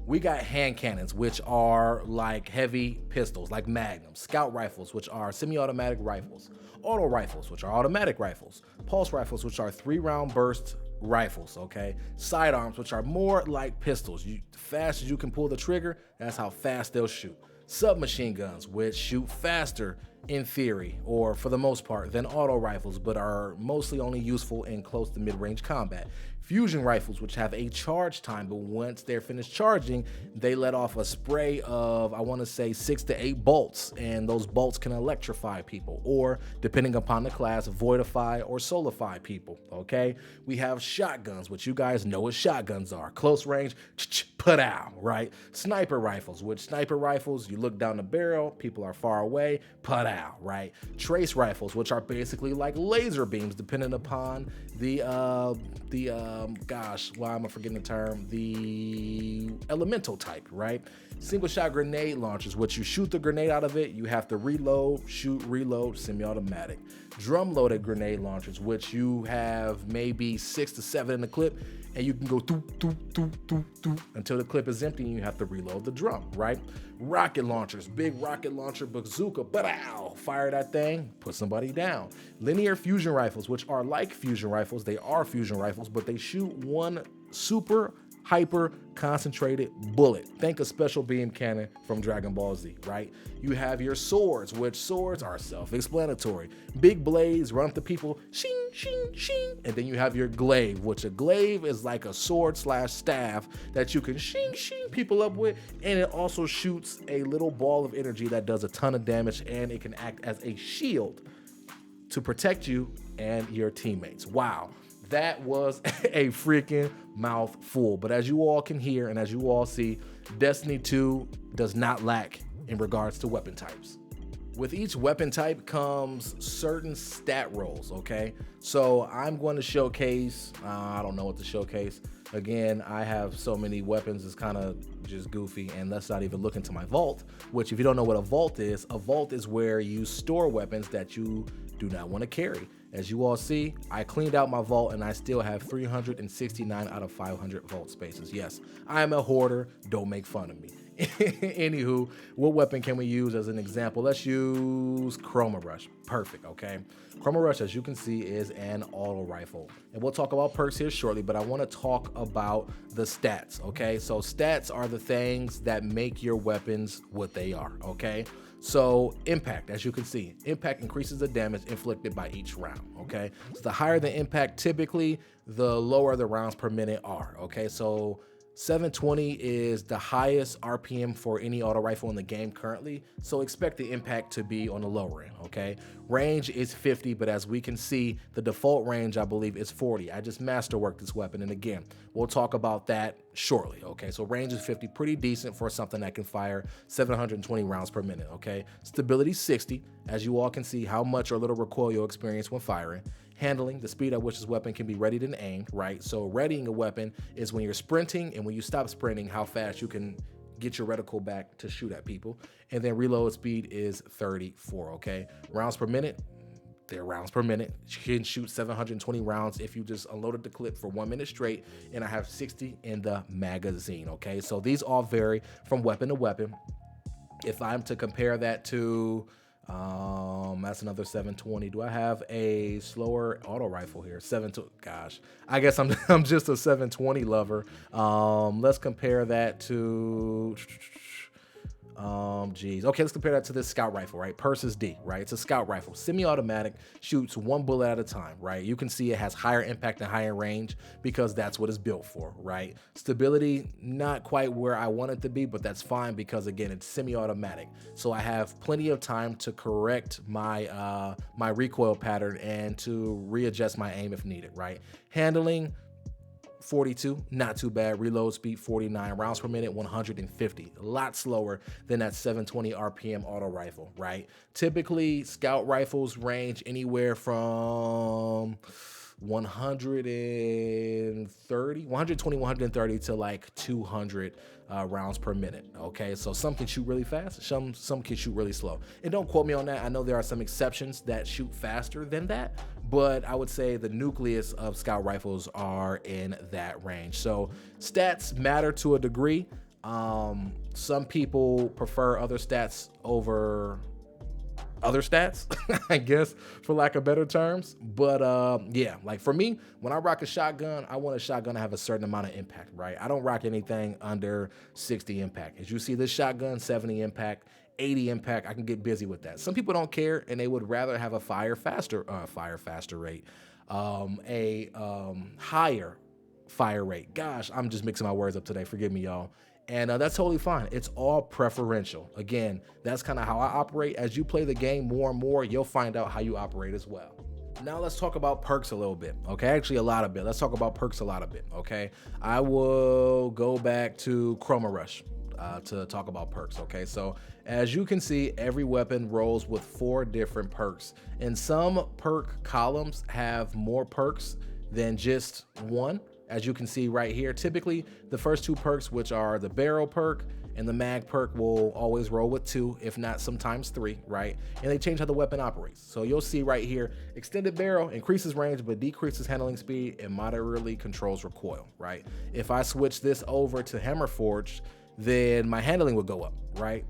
We got hand cannons, which are like heavy pistols, like magnums, scout rifles, which are semi-automatic rifles, auto rifles, which are automatic rifles, pulse rifles, which are 3-round burst rifles, okay? Sidearms, which are more like pistols. The fast as you can pull the trigger, that's how fast they'll shoot. Submachine guns, which shoot faster in theory, or for the most part, than auto rifles, but are mostly only useful in close to mid-range combat. Fusion rifles, which have a charge time, but once they're finished charging, they let off a spray of, I want to say, 6 to 8 bolts, and those bolts can electrify people, or depending upon the class, voidify or soulify people, okay? We have shotguns, which you guys know what shotguns are. Close range, put out, right? Sniper rifles, which sniper rifles, you look down the barrel, people are far away, put out, right? Trace rifles, which are basically like laser beams, depending upon the gosh, why am I forgetting the term? The elemental type, right? Single shot grenade launchers, which you shoot the grenade out of it, you have to reload, shoot, reload, semi-automatic. Drum loaded grenade launchers, which you have maybe 6 to 7 in the clip, and you can go until the clip is empty and you have to reload the drum, right? Rocket launchers, big rocket launcher bazooka, fire that thing, put somebody down. Linear fusion rifles, which are like fusion rifles, they are fusion rifles, but they shoot one super hyper concentrated bullet. Think a special beam cannon from Dragon Ball Z, right? You have your swords, which swords are self-explanatory. Big blades run up the people, shing, shing, shing. And then you have your glaive, which a glaive is like a sword slash staff that you can shing, shing people up with. And it also shoots a little ball of energy that does a ton of damage, and it can act as a shield to protect you and your teammates. Wow. That was a freaking mouthful. But as you all can hear and as you all see, Destiny 2 does not lack in regards to weapon types. With each weapon type comes certain stat rolls, okay? So I'm going to showcase, I don't know what to showcase. Again, I have so many weapons, it's kind of just goofy, and let's not even look into my vault, which if you don't know what a vault is where you store weapons that you do not want to carry. As you all see, I cleaned out my vault and I still have 369 out of 500 vault spaces. Yes, I am a hoarder, don't make fun of me. Anywho, what weapon can we use as an example? Let's use Chroma Rush. Perfect, okay? Chroma Rush, as you can see, is an auto rifle. And we'll talk about perks here shortly, but I want to talk about the stats, okay? So stats are the things that make your weapons what they are, okay? So impact, as you can see, impact increases the damage inflicted by each round, okay? So the higher the impact, typically, the lower the rounds per minute are, okay? So 720 is the highest RPM for any auto rifle in the game currently, so expect the impact to be on the lower end, okay? Range is 50, but as we can see, the default range, I believe, is 40. I just masterworked this weapon, and again, we'll talk about that shortly, okay? So range is 50, pretty decent for something that can fire 720 rounds per minute, okay? Stability 60, as you all can see how much or little recoil you'll experience when firing. Handling, the speed at which this weapon can be readied and aimed, right? So readying a weapon is when you're sprinting, and when you stop sprinting, how fast you can get your reticle back to shoot at people. And then reload speed is 34, okay? Rounds per minute, they're rounds per minute. You can shoot 720 rounds if you just unloaded the clip for 1 minute straight, and I have 60 in the magazine, okay? So these all vary from weapon to weapon. If I'm to compare that to, that's another 720. Do I have a slower auto rifle here? 720, gosh, I guess I'm just a 720 lover. Let's compare that to, okay, let's compare that to this scout rifle, right? Persis D, right? It's a scout rifle, semi-automatic, shoots 1 bullet at a time, right? You can see it has higher impact and higher range because that's what it's built for, right? Stability, not quite where I want it to be, but that's fine because again, it's semi-automatic. So I have plenty of time to correct my my recoil pattern and to readjust my aim if needed, right? Handling, 42, not too bad. Reload speed 49, rounds per minute 150, a lot slower than that 720 RPM auto rifle, right? Typically scout rifles range anywhere from 120, 130 to like 200 rounds per minute, okay? So some can shoot really fast, some can shoot really slow. And don't quote me on that. I know there are some exceptions that shoot faster than that, but I would say the nucleus of scout rifles are in that range. So stats matter to a degree. Some people prefer other stats over other stats, I guess, for lack of better terms. But yeah, like for me, when I rock a shotgun, I want a shotgun to have a certain amount of impact, right? I don't rock anything under 60 impact. As you see this shotgun, 70 impact, 80 impact, I can get busy with that. Some people don't care and they would rather have a higher fire rate. Gosh, I'm just mixing my words up today. Forgive me, y'all. And that's totally fine. It's all preferential. Again, that's kind of how I operate. As you play the game more and more, you'll find out how you operate as well. Now let's talk about perks a little bit, okay? Actually, a lot of bit. Let's talk about perks a lot of bit, okay? I will go back to Chroma Rush to talk about perks, okay? So as you can see, every weapon rolls with 4 different perks, and some perk columns have more perks than just one. As you can see right here, typically the first 2 perks, which are the barrel perk and the mag perk, will always roll with 2, if not sometimes 3, right? And they change how the weapon operates. So you'll see right here, extended barrel increases range but decreases handling speed and moderately controls recoil, right? If I switch this over to hammer forged, then my handling would go up, right?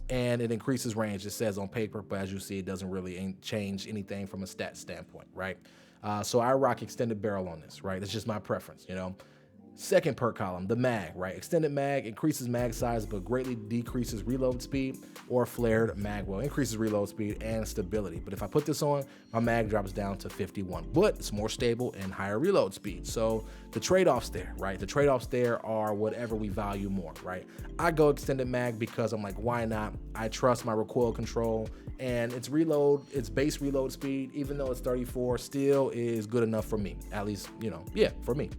And it increases range, it says on paper, but as you see, it doesn't really change anything from a stat standpoint, right? So I rock extended barrel on this, right? That's just my preference, you know? Second perk column, the mag, right? Extended mag increases mag size, but greatly decreases reload speed, or flared mag will increases reload speed and stability. But if I put this on, my mag drops down to 51, but it's more stable and higher reload speed. So the trade-offs there, right? The trade-offs there are whatever we value more, right? I go extended mag because I'm like, why not? I trust my recoil control, and its base reload speed, even though it's 34, still is good enough for me. At least, you know, yeah, for me.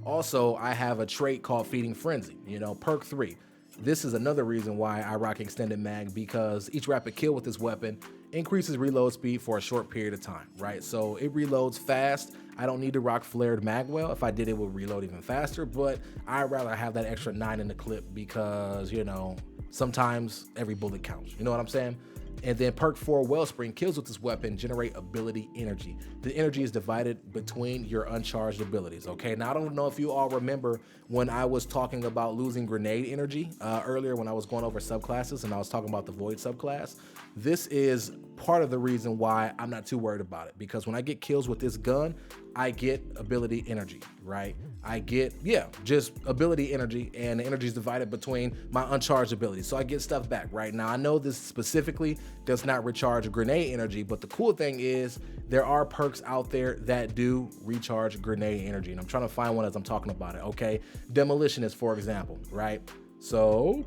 Also, I have a trait called Feeding Frenzy, you know, perk 3. This is another reason why I rock extended mag, because each rapid kill with this weapon increases reload speed for a short period of time, right? So it reloads fast. I don't need to rock flared magwell. If I did, it would reload even faster, but I'd rather have that extra 9 in the clip because, you know, sometimes every bullet counts. You know what I'm saying? And then perk 4, Wellspring, kills with this weapon generate ability energy. The energy is divided between your uncharged abilities, okay? Now, I don't know if you all remember when I was talking about losing grenade energy earlier when I was going over subclasses and I was talking about the Void subclass. This is part of the reason why I'm not too worried about it, because when I get kills with this gun, I get ability energy, right? I get, just ability energy, and the energy is divided between my uncharged abilities. So I get stuff back, right? Now, I know this specifically does not recharge grenade energy, but the cool thing is there are perks out there that do recharge grenade energy. And I'm trying to find one as I'm talking about it, okay? Demolitionist, for example, right? So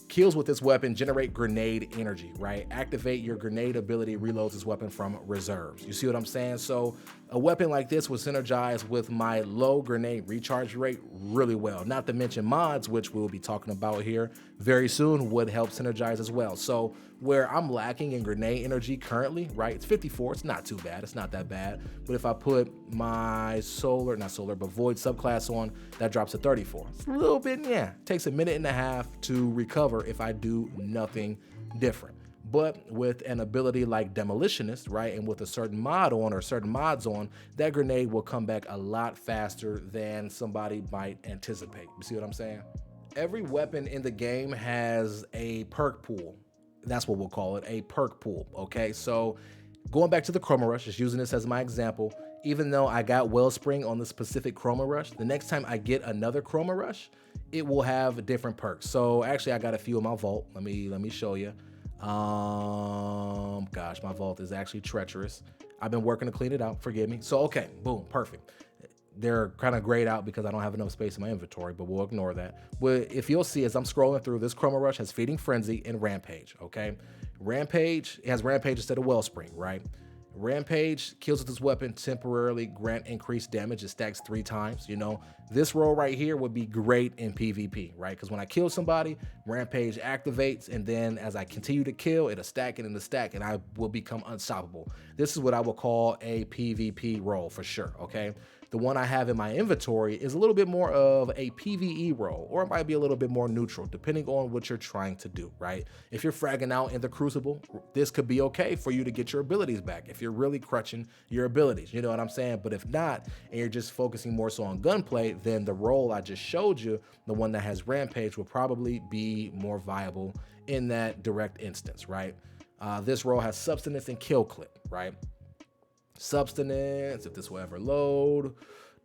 kills with this weapon generate grenade energy, right? Activate your grenade ability, reloads this weapon from reserves. You see what I'm saying? So A weapon like this would synergize with my low grenade recharge rate really well. Not to mention mods, which we'll be talking about here very soon, would help synergize as well. So where I'm lacking in grenade energy currently, right, it's 54, it's not too bad, it's not that bad. But if I put my void subclass on, that drops to 34. It's a little bit, yeah, takes a minute and a half to recover if I do nothing different. But with an ability like Demolitionist, right, and with a certain mod on or certain mods on, that grenade will come back a lot faster than somebody might anticipate. You see what I'm saying? Every weapon in the game has a perk pool. That's what we'll call it, a perk pool, okay? So going back to the Chroma Rush, just using this as my example, even though I got Wellspring on the specific Chroma Rush, the next time I get another Chroma Rush, it will have different perks. So actually I got a few in my vault. Let me show you. Gosh, my vault is actually treacherous. I've been working to clean it out, forgive me. So, okay, boom, perfect. They're kind of grayed out because I don't have enough space in my inventory, but we'll ignore that. But if you'll see, as I'm scrolling through, this Chroma Rush has Feeding Frenzy and Rampage, okay? Rampage, it has Rampage instead of Wellspring, right? Rampage kills with this weapon temporarily grant increased damage. It stacks 3 times. You know, this roll right here would be great in PvP, right? Because when I kill somebody, Rampage activates, and then as I continue to kill, it'll stack it in the stack, and I will become unstoppable. This is what I will call a PvP roll for sure, okay? The one I have in my inventory is a little bit more of a PvE role, or it might be a little bit more neutral, depending on what you're trying to do, right? If you're fragging out in the Crucible, this could be okay for you to get your abilities back if you're really crutching your abilities, you know what I'm saying? But if not, and you're just focusing more so on gunplay, then the role I just showed you, the one that has Rampage, will probably be more viable in that direct instance, right? This role has Substance and Kill Clip, right? Substance, if this will ever load.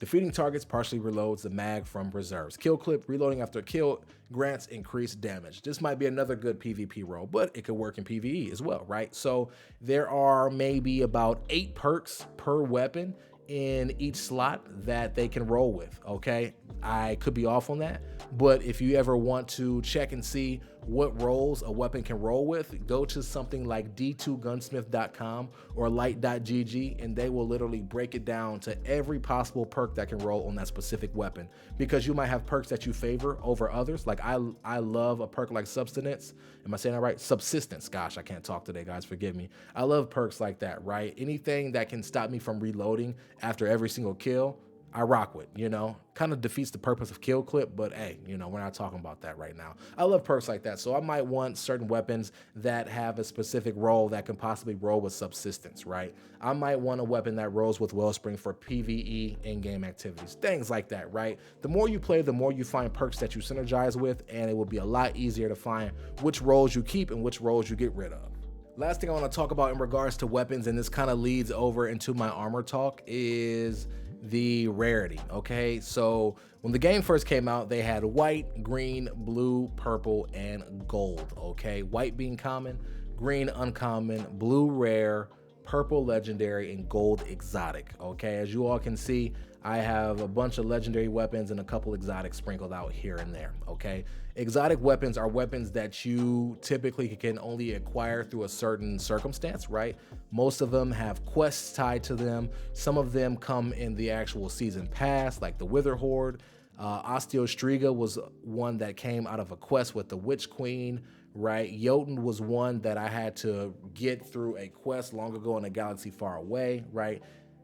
Defeating targets partially reloads the mag from reserves. Kill Clip, reloading after a kill, grants increased damage. This might be another good PvP role, but it could work in PvE as well, right? So there are maybe about 8 perks per weapon in each slot that they can roll with, okay? I could be off on that, but if you ever want to check and see what roles a weapon can roll with, go to something like d2gunsmith.com or light.gg, and they will literally break it down to every possible perk that can roll on that specific weapon, because you might have perks that you favor over others. Like I love a perk like Substance. Am I saying that right? Subsistence. Gosh, I can't talk today, guys, forgive me. I love perks like that, right? Anything that can stop me from reloading after every single kill, I rock with, you know, kind of defeats the purpose of Kill Clip, but hey, you know, we're not talking about that right now. I love perks like that. So I might want certain weapons that have a specific role that can possibly roll with Subsistence, right? I might want a weapon that rolls with Wellspring for PvE in-game activities, things like that, right? The more you play, the more you find perks that you synergize with, and it will be a lot easier to find which roles you keep and which roles you get rid of. Last thing I want to talk about in regards to weapons, and this kind of leads over into my armor talk, is the rarity, okay? So when the game first came out, they had white, green, blue, purple, and gold, okay? White being common, green uncommon, blue rare, purple legendary, and gold exotic, okay? As you all can see, I have a bunch of legendary weapons and a couple exotics sprinkled out here and there, okay? Exotic weapons are weapons that you typically can only acquire through a certain circumstance, right? Most of them have quests tied to them. Some of them come in the actual season pass, like the Wither Horde. Osteostriga was one that came out of a quest with the Witch Queen, right? Jotun was one that I had to get through a quest long ago in a galaxy far away, right?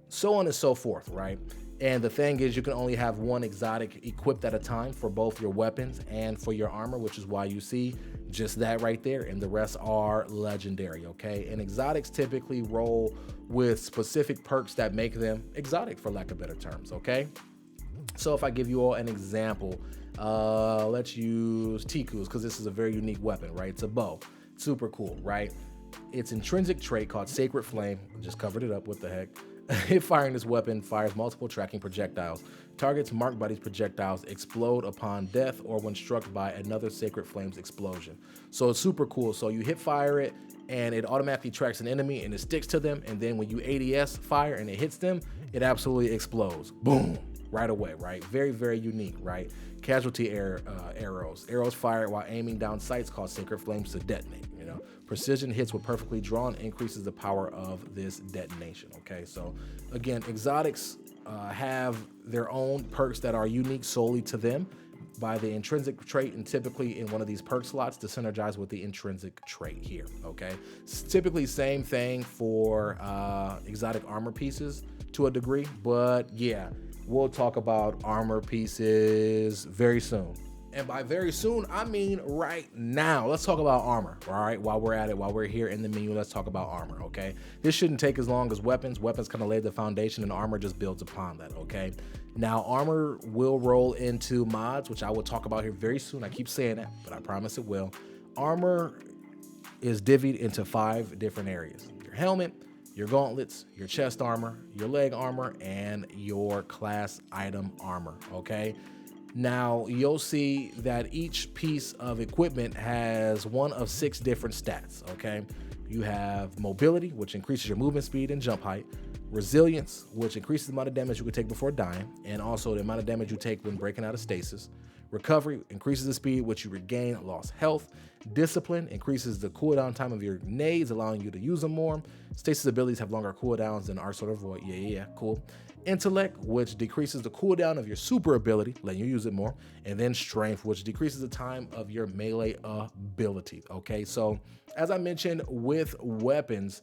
So on and so forth, right? And the thing is, you can only have one exotic equipped at a time for both your weapons and for your armor, which is why you see just that right there, and the rest are legendary, okay? And exotics typically roll with specific perks that make them exotic, for lack of better terms, okay? So if I give you all an example, let's use Tiku's, because this is a very unique weapon, right? It's a bow, super cool, right? Its intrinsic trait called Sacred Flame, just covered it up, what the heck? Hip firing this weapon fires multiple tracking projectiles. Targets marked by these projectiles explode upon death or when struck by another Sacred Flame's explosion. So it's super cool. So you hip fire it and it automatically tracks an enemy and it sticks to them. And then when you ADS fire and it hits them, it absolutely explodes. Boom. Right away, right? Very, very unique, right? Casualty arrows. Arrows fired while aiming down sights cause Sacred Flames to detonate. You go. Precision hits with perfectly drawn increases the power of this detonation. Okay, so again, exotics have their own perks that are unique solely to them by the intrinsic trait, and typically in one of these perk slots to synergize with the intrinsic trait here. Okay, it's typically same thing for exotic armor pieces to a degree, but yeah, we'll talk about armor pieces very soon. And by very soon, I mean right now. Let's talk about armor, all right? While we're at it, while we're here in the menu, let's talk about armor, okay? This shouldn't take as long as weapons. Weapons kind of lay the foundation and armor just builds upon that, okay? Now, armor will roll into mods, which I will talk about here very soon. I keep saying that, but I promise it will. Armor is divvied into 5 different areas. Your helmet, your gauntlets, your chest armor, your leg armor, and your class item armor, okay? Now, you'll see that each piece of equipment has one of 6 different stats, okay? You have mobility, which increases your movement speed and jump height, resilience, which increases the amount of damage you can take before dying, and also the amount of damage you take when breaking out of stasis. Recovery increases the speed which you regain lost health. Discipline increases the cooldown time of your nades, allowing you to use them more. Stasis abilities have longer cooldowns than Arc Sword or Void. Yeah, cool. Intellect, which decreases the cooldown of your super ability, letting you use it more. And then strength, which decreases the time of your melee ability. Okay, so as I mentioned with weapons,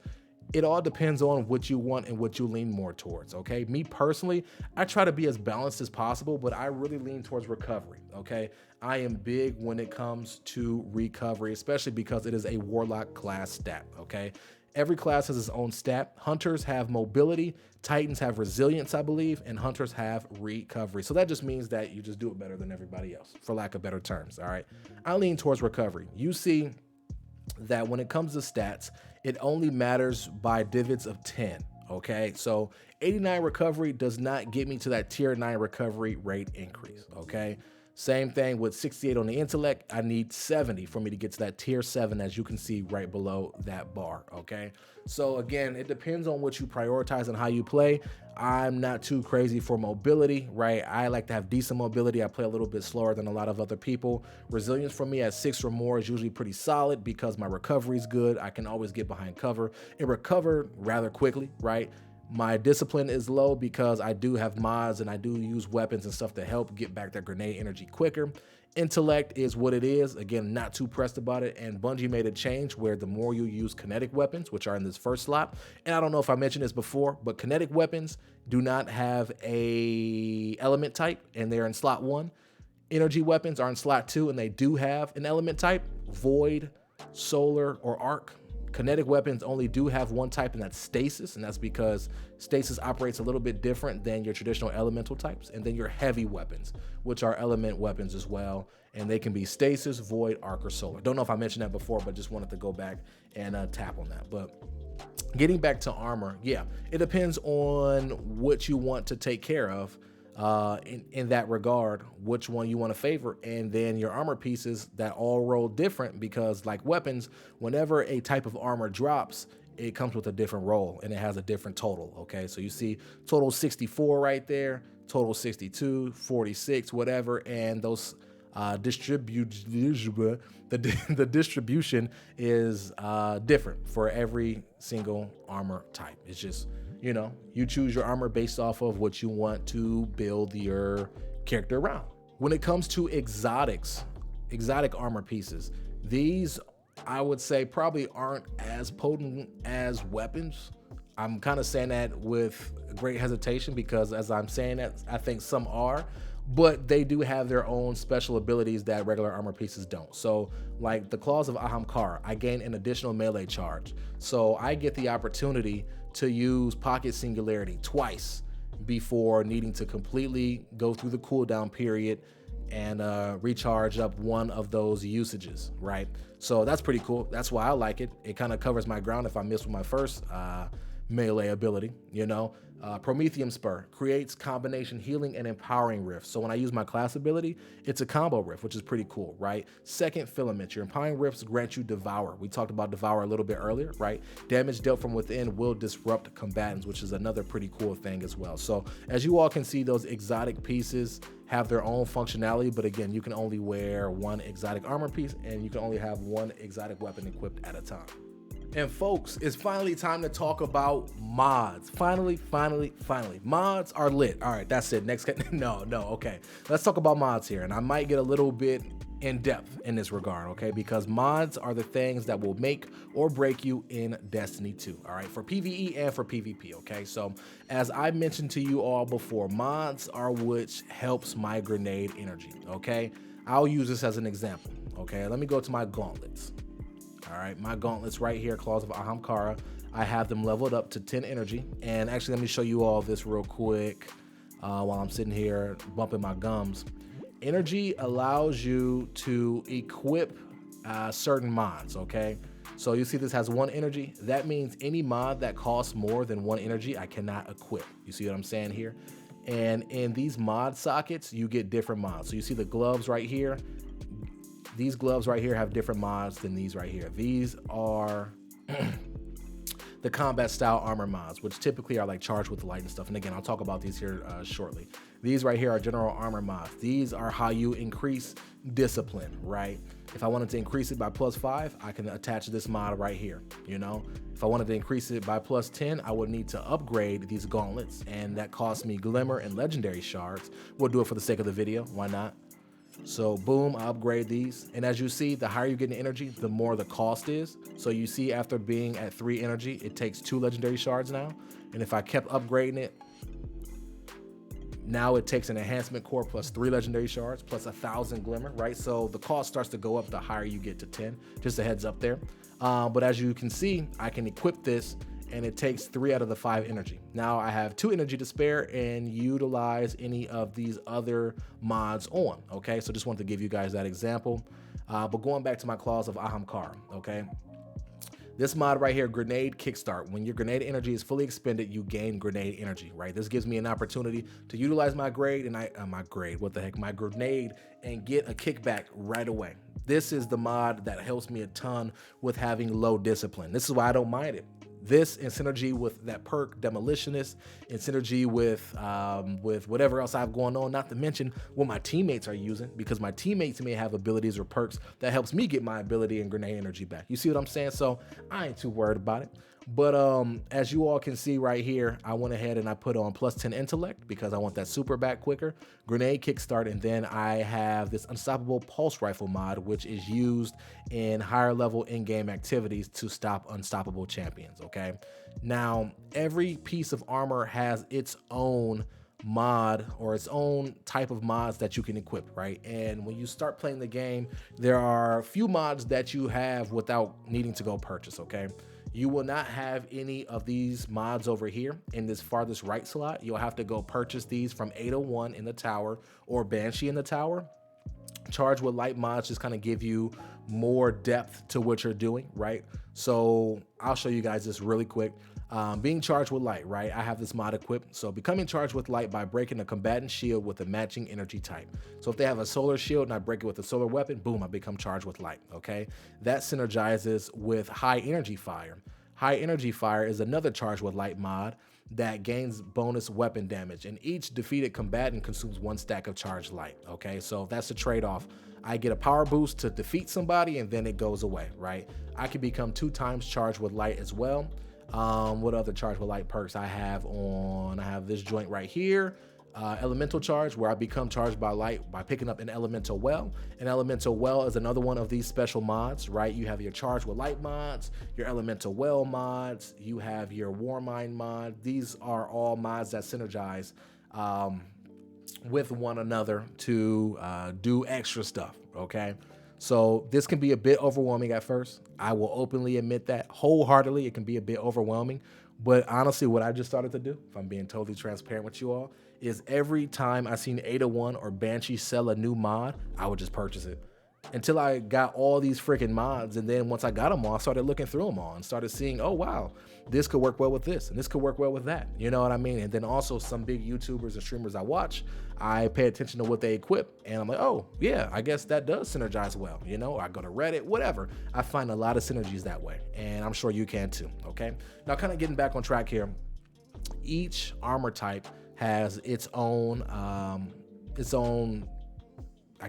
it all depends on what you want and what you lean more towards, okay? Me personally, I try to be as balanced as possible, but I really lean towards recovery, okay? I am big when it comes to recovery, especially because it is a warlock class stat, okay? Every class has its own stat. Hunters have mobility, Titans have resilience, I believe, and hunters have recovery. So that just means that you just do it better than everybody else, for lack of better terms, all right? I lean towards recovery. You see that when it comes to stats, it only matters by divots of 10, okay? So 89 recovery does not get me to that tier 9 recovery rate increase, okay? Same thing with 68 on the intellect. I need 70 for me to get to that tier 7, as you can see right below that bar, okay? So again, it depends on what you prioritize and how you play. I'm not too crazy for mobility, right? I like to have decent mobility. I play a little bit slower than a lot of other people. Resilience for me at 6 or more is usually pretty solid because my recovery is good. I can always get behind cover and recover rather quickly, right? My discipline is low because I do have mods and I do use weapons and stuff to help get back that grenade energy quicker. Intellect is what it is. Again, not too pressed about it. And Bungie made a change where the more you use kinetic weapons, which are in this first slot, and I don't know if I mentioned this before, but kinetic weapons do not have a element type and they're in slot 1. Energy weapons are in slot 2 and they do have an element type, void, solar, or arc. Kinetic weapons only do have one type, and that's stasis, and that's because stasis operates a little bit different than your traditional elemental types. And then your heavy weapons, which are element weapons as well, and they can be stasis, void, arc, or solar. Don't know if I mentioned that before, but just wanted to go back and tap on that. But getting back to armor, yeah, it depends on what you want to take care of. In that regard, which one you want to favor, and then your armor pieces that all roll different because, like weapons, whenever a type of armor drops, it comes with a different roll and it has a different total. Okay, so you see total 64 right there, total 62, 46, whatever, and those the distribution is different for every single armor type. It's just, you know, you choose your armor based off of what you want to build your character around. When it comes to exotic armor pieces, these I would say probably aren't as potent as weapons. I'm kind of saying that with great hesitation because as I'm saying that, I think some are, but they do have their own special abilities that regular armor pieces don't. So like the Claws of Ahamkara, I gain an additional melee charge. So I get the opportunity to use Pocket Singularity twice before needing to completely go through the cooldown period and recharge up one of those usages, right? So that's pretty cool. That's why I like it. It kind of covers my ground if I miss with my first melee ability, you know. Prometheum Spur creates combination healing and empowering rifts. So when I use my class ability, it's a combo rift, which is pretty cool, right? Second Filament, your empowering rifts grant you Devour. We talked about Devour a little bit earlier, right? Damage dealt from within will disrupt combatants, which is another pretty cool thing as well. So as you all can see, those exotic pieces have their own functionality, but again, you can only wear one exotic armor piece and you can only have one exotic weapon equipped at a time. And folks, it's finally time to talk about mods. Finally. Mods are lit. All right, that's it. Next, no, okay. Let's talk about mods here. And I might get a little bit in depth in this regard, okay? Because mods are the things that will make or break you in Destiny 2, all right? For PvE and for PvP, okay? So as I mentioned to you all before, mods are which helps my grenade energy, okay? I'll use this as an example, okay? Let me go to my gauntlets. All right, my gauntlets right here, Claws of Ahamkara, I have them leveled up to 10 energy. And actually, let me show you all this real quick while I'm sitting here bumping my gums. Energy allows you to equip certain mods, okay? So you see this has 1 energy. That means any mod that costs more than 1 energy, I cannot equip. You see what I'm saying here? And in these mod sockets, you get different mods. So you see the gloves right here. These gloves right here have different mods than these right here. These are the combat style armor mods, which typically are like charged with light and stuff. And again, I'll talk about these here shortly. These right here are general armor mods. These are how you increase discipline, right? If I wanted to increase it by +5, I can attach this mod right here, you know? If I wanted to increase it by +10, I would need to upgrade these gauntlets, and that costs me glimmer and legendary shards. We'll do it for the sake of the video, why not? So boom, I upgrade these. And as you see, the higher you get in energy, the more the cost is. So you see after being at 3 energy, it takes 2 legendary shards now. And if I kept upgrading it, now it takes an enhancement core plus 3 legendary shards plus 1,000 glimmer, right? So the cost starts to go up the higher you get to 10, just a heads up there. But as you can see, I can equip this and it takes 3 out of the 5 energy. Now I have 2 energy to spare and utilize any of these other mods on, okay? So just wanted to give you guys that example. But going back to my Claws of Ahamkara, okay? This mod right here, Grenade Kickstart. When your grenade energy is fully expended, you gain grenade energy, right? This gives me an opportunity to utilize my grenade and get a kickback right away. This is the mod that helps me a ton with having low discipline. This is why I don't mind it. This in synergy with that perk Demolitionist, in synergy with whatever else I have going on, not to mention what my teammates are using, because my teammates may have abilities or perks that helps me get my ability and grenade energy back. You see what I'm saying? So I ain't too worried about it. But as you all can see right here, I went ahead and I put on +10 intellect because I want that super back quicker, grenade kickstart, and then I have this unstoppable pulse rifle mod, which is used in higher level in-game activities to stop unstoppable champions, okay? Now, every piece of armor has its own mod or its own type of mods that you can equip, right? And when you start playing the game, there are a few mods that you have without needing to go purchase, okay? You will not have any of these mods over here in this farthest right slot. You'll have to go purchase these from 801 in the tower or Banshee in the tower. Charge with light mods just kind of give you more depth to what you're doing, right? So I'll show you guys this really quick. Being charged with light, right? I have this mod equipped. So becoming charged with light by breaking a combatant shield with a matching energy type. So if they have a solar shield and I break it with a solar weapon, boom, I become charged with light, okay? That synergizes with high energy fire. High energy fire is another charged with light mod that gains bonus weapon damage, and each defeated combatant consumes 1 stack of charged light, okay? So that's the trade-off. I get a power boost to defeat somebody and then it goes away, right? I can become 2 times charged with light as well. What other charge with light perks I have on? I have this joint right here, elemental charge, where I become charged by light by picking up an elemental well. An elemental well is another one of these special mods, right? You have your charge with light mods, your elemental well mods, you have your war mine mod. These are all mods that synergize with one another to do extra stuff, okay? So this can be a bit overwhelming at first. I will openly admit that wholeheartedly. It can be a bit overwhelming, but honestly, what I just started to do, if I'm being totally transparent with you all, is every time I seen 801 or Banshee sell a new mod, I would just purchase it. until I got all these freaking mods. And then once I got them all, I started looking through them all and started seeing, oh wow, this could work well with this and this could work well with that. You know what I mean? And then also some big YouTubers and streamers I watch, I pay attention to what they equip, and I'm like, oh yeah, I guess that does synergize well. You know, I go to Reddit, whatever. I find a lot of synergies that way, and I'm sure you can too. Okay, now kind of getting back on track here. Each armor type has its own, I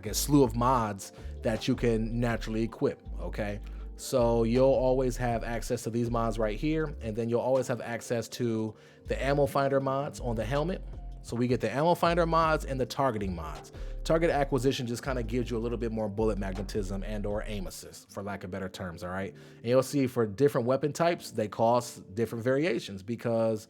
guess, slew of mods that you can naturally equip. Okay, so you'll always have access to these mods right here, and then you'll always have access to the ammo finder mods on the helmet. So we get the ammo finder mods and the targeting mods. Target acquisition just kind of gives you a little bit more bullet magnetism and or aim assist, for lack of better terms. All right, and you'll see for different weapon types, they cost different variations, because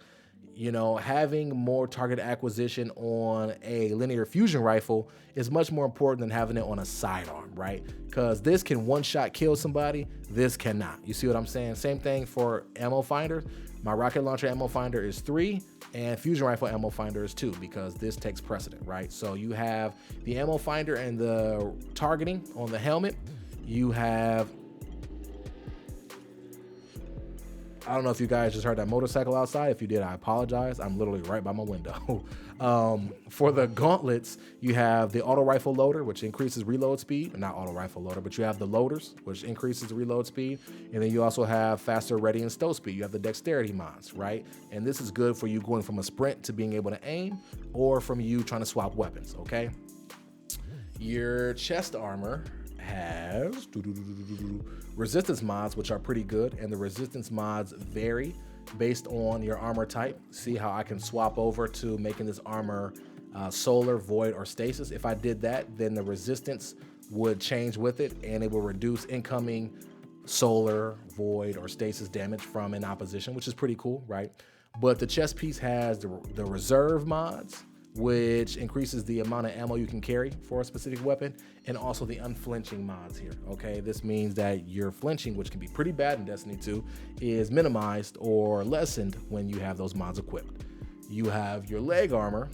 you know, having more target acquisition on a linear fusion rifle is much more important than having it on a sidearm, right? Because this can one-shot kill somebody, this cannot. You see what I'm saying? Same thing for ammo finder. My rocket launcher ammo finder is 3, and fusion rifle ammo finder is 2, because this takes precedent, right? So you have the ammo finder and the targeting on the helmet. You have, I don't know if you guys just heard that motorcycle outside. If you did, I apologize. I'm literally right by my window. For the gauntlets, you have the auto rifle loader, which increases reload speed. Not auto rifle loader, but you have the loaders, which increases the reload speed. And then you also have faster ready and stow speed. You have the dexterity mods, right? And this is good for you going from a sprint to being able to aim, or from you trying to swap weapons, okay? Your chest armor has resistance mods, which are pretty good, and the resistance mods vary based on your armor type. See how I can swap over to making this armor solar, void, or stasis. If I did that, then the resistance would change with it, and it will reduce incoming solar, void, or stasis damage from an opposition, which is pretty cool, right? But the chest piece has the reserve mods, which increases the amount of ammo you can carry for a specific weapon, and also the unflinching mods here, okay? This means that your flinching, which can be pretty bad in Destiny 2, is minimized or lessened when you have those mods equipped. You have your leg armor,